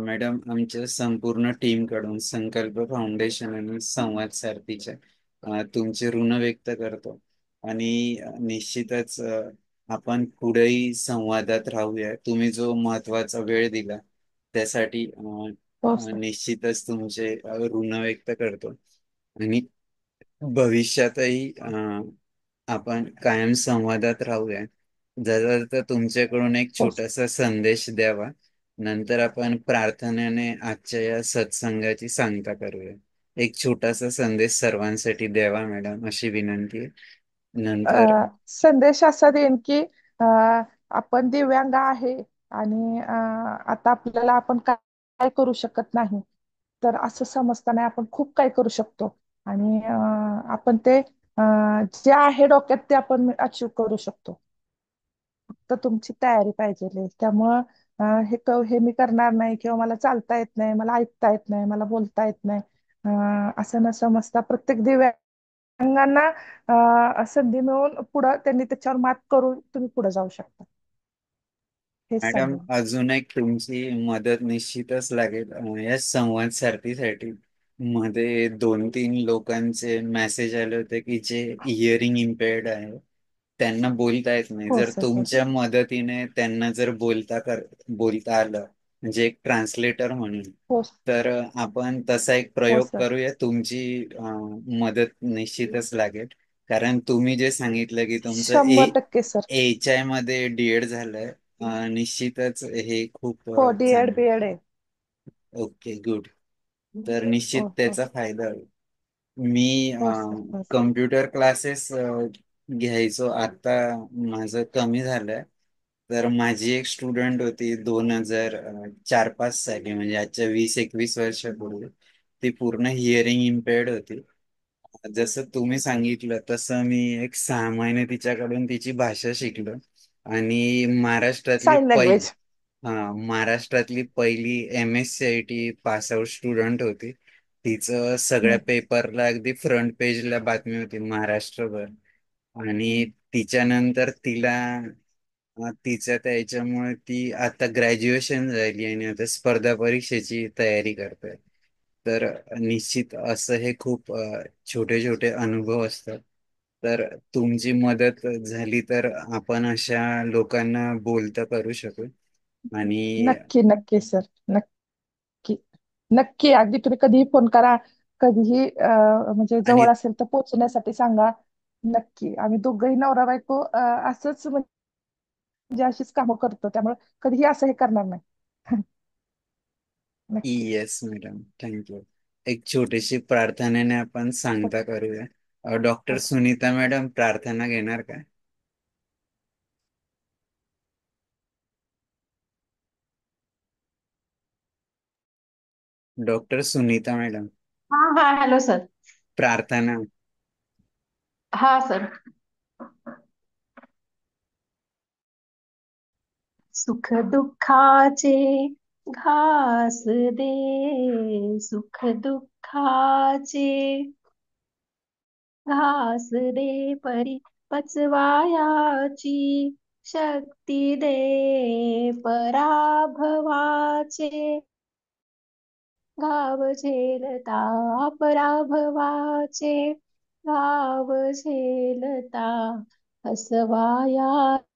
मॅडम, आमच्या संपूर्ण टीम कडून संकल्प फाउंडेशन आणि संवाद सारथीच्या तुमचे ऋण व्यक्त करतो. आणि निश्चितच आपण पुढेही संवादात राहूया. तुम्ही जो महत्वाचा वेळ दिला त्यासाठी हो सर. निश्चितच तुमचे ऋण व्यक्त करतो. आणि भविष्यातही आपण कायम संवादात राहूया. जर तर तुमच्याकडून एक हो छोटासा संदेश द्यावा, नंतर आपण प्रार्थनेने आजच्या या सत्संगाची सांगता करूया. एक छोटासा संदेश सर्वांसाठी द्यावा मॅडम, अशी विनंती आहे. नंतर संदेश असा देईन की आपण दिव्यांग आहे आणि आता आपल्याला आपण काय करू शकत नाही, तर असं समजताना आपण खूप काय करू शकतो. आणि आपण ते जे आहे डोक्यात ते आपण अचीव करू शकतो. फक्त तुमची तयारी पाहिजे. त्यामुळं हे मी करणार नाही किंवा मला चालता येत नाही, मला ऐकता येत नाही, मला बोलता येत नाही, असं न समजता प्रत्येक दिव्यांगांना संधी मिळून पुढं त्यांनी त्याच्यावर मात करून तुम्ही पुढे जाऊ शकता. हेच मॅडम, सांगेन. अजून एक तुमची मदत निश्चितच लागेल या संवाद सारथीसाठी. मध्ये 2-3 लोकांचे मेसेज आले होते की जे हिअरिंग इम्पेअर्ड आहे, त्यांना बोलता येत नाही. हो जर सर, हो तुमच्या मदतीने त्यांना जर बोलता आलं, म्हणजे एक ट्रान्सलेटर म्हणून, हो तर आपण तसा एक हो प्रयोग सर. करूया. तुमची मदत निश्चितच लागेल. कारण तुम्ही जे सांगितलं की तुमचं 100% सर. HI मध्ये डीएड झालंय, निश्चितच हे खूप हो, डीएड चांगलं. बीएड आहे. Okay, good. तर निश्चित हो हो त्याचा फायदा होईल. मी हो सर, हो सर. कम्प्युटर क्लासेस घ्यायचो, आता माझं कमी झालंय. तर माझी एक स्टुडंट होती 2004-5 साली, म्हणजे आजच्या 20-21 वर्षापूर्वी. ती पूर्ण हिअरिंग इम्पेअर्ड होती. जसं तुम्ही सांगितलं तसं मी एक 6 महिने तिच्याकडून तिची भाषा शिकलो. आणि साइन लँग्वेज. महाराष्ट्रातली पहिली MSCIT पासआउट स्टुडंट होती. तिचं सगळ्या पेपरला अगदी फ्रंट पेजला बातमी होती महाराष्ट्रभर. आणि तिच्यानंतर तिच्या त्याच्यामुळे ती आता ग्रॅज्युएशन झाली आणि आता स्पर्धा परीक्षेची तयारी करते. तर निश्चित असं हे खूप छोटे छोटे अनुभव असतात. तर तुमची मदत झाली तर आपण अशा लोकांना बोलतं करू शकू. आणि नक्की नक्की सर, नक्की. नक्की, अगदी तुम्ही कधीही फोन करा, कधीही म्हणजे आणि जवळ असेल तर पोहोचण्यासाठी सांगा. नक्की, आम्ही दोघंही नवरा बायको असंच म्हणजे अशीच कामं करतो, त्यामुळे कधीही असं हे करणार नाही. नक्की. Yes madam, thank you. एक छोटीशी प्रार्थनेने आपण हो सांगता करूया. डॉक्टर हो सुनीता मॅडम, प्रार्थना घेणार का? डॉक्टर सुनीता मॅडम, हा हा, हॅलो सर. प्रार्थना. हा सर. सुख दुःखाचे घास दे, सुख दुःखाचे घास दे परी पचवायाची, शक्ती दे पराभवाचे, घाव झेलता पराभवाचे, घाव झेलता हसवायाची,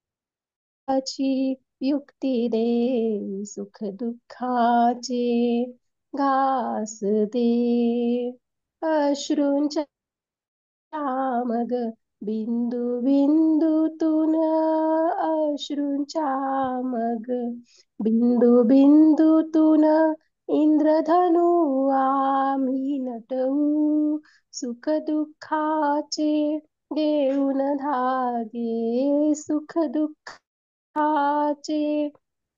युक्ती दे सुख दुःखाचे घास दे. अश्रूंच्या मग बिंदू बिंदूतून, अश्रूंच्या मग बिंदू बिंदूतून इंद्रधनु आम्ही नटवू, सुख दुःखाचे घेऊन धागे, सुख दुःखाचे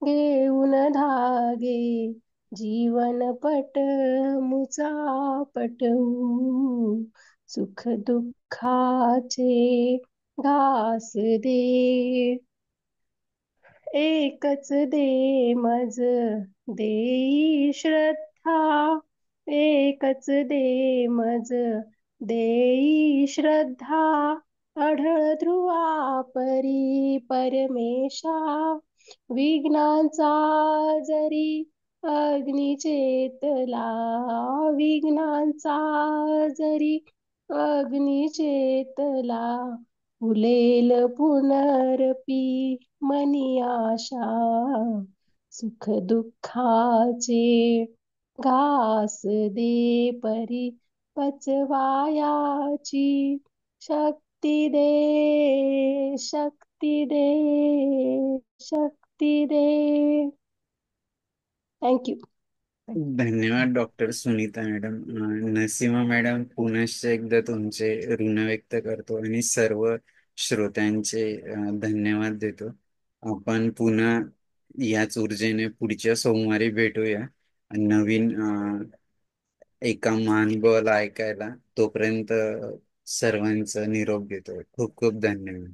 घेऊन धागे, जीवन पट मुचा पटवू, सुख दुःखाचे घास दे. एकच दे मज देई श्रद्धा, एकच दे मज देई श्रद्धा, आढळ ध्रुवा परी परमेशा, विघ्नांचा जरी अग्नी चेतला, विघ्नांचा जरी अग्नी चेतला, फुलेल पुनरपी मनी आशा, सुख दुःखाचे घास दे परी पचवायाची, शक्ती दे, शक्ती दे, शक्ती दे. थँक्यू. धन्यवाद doctor Sunita madam. Naseema madam, पुनश्च एकदा तुमचे ऋण व्यक्त करतो आणि सर्व श्रोत्यांचे धन्यवाद देतो. आपण पुन्हा याच ऊर्जेने पुढच्या सोमवारी भेटूया नवीन एका महानुभावाला ऐकायला. तोपर्यंत सर्वांचा निरोप घेतो. खूप खूप धन्यवाद.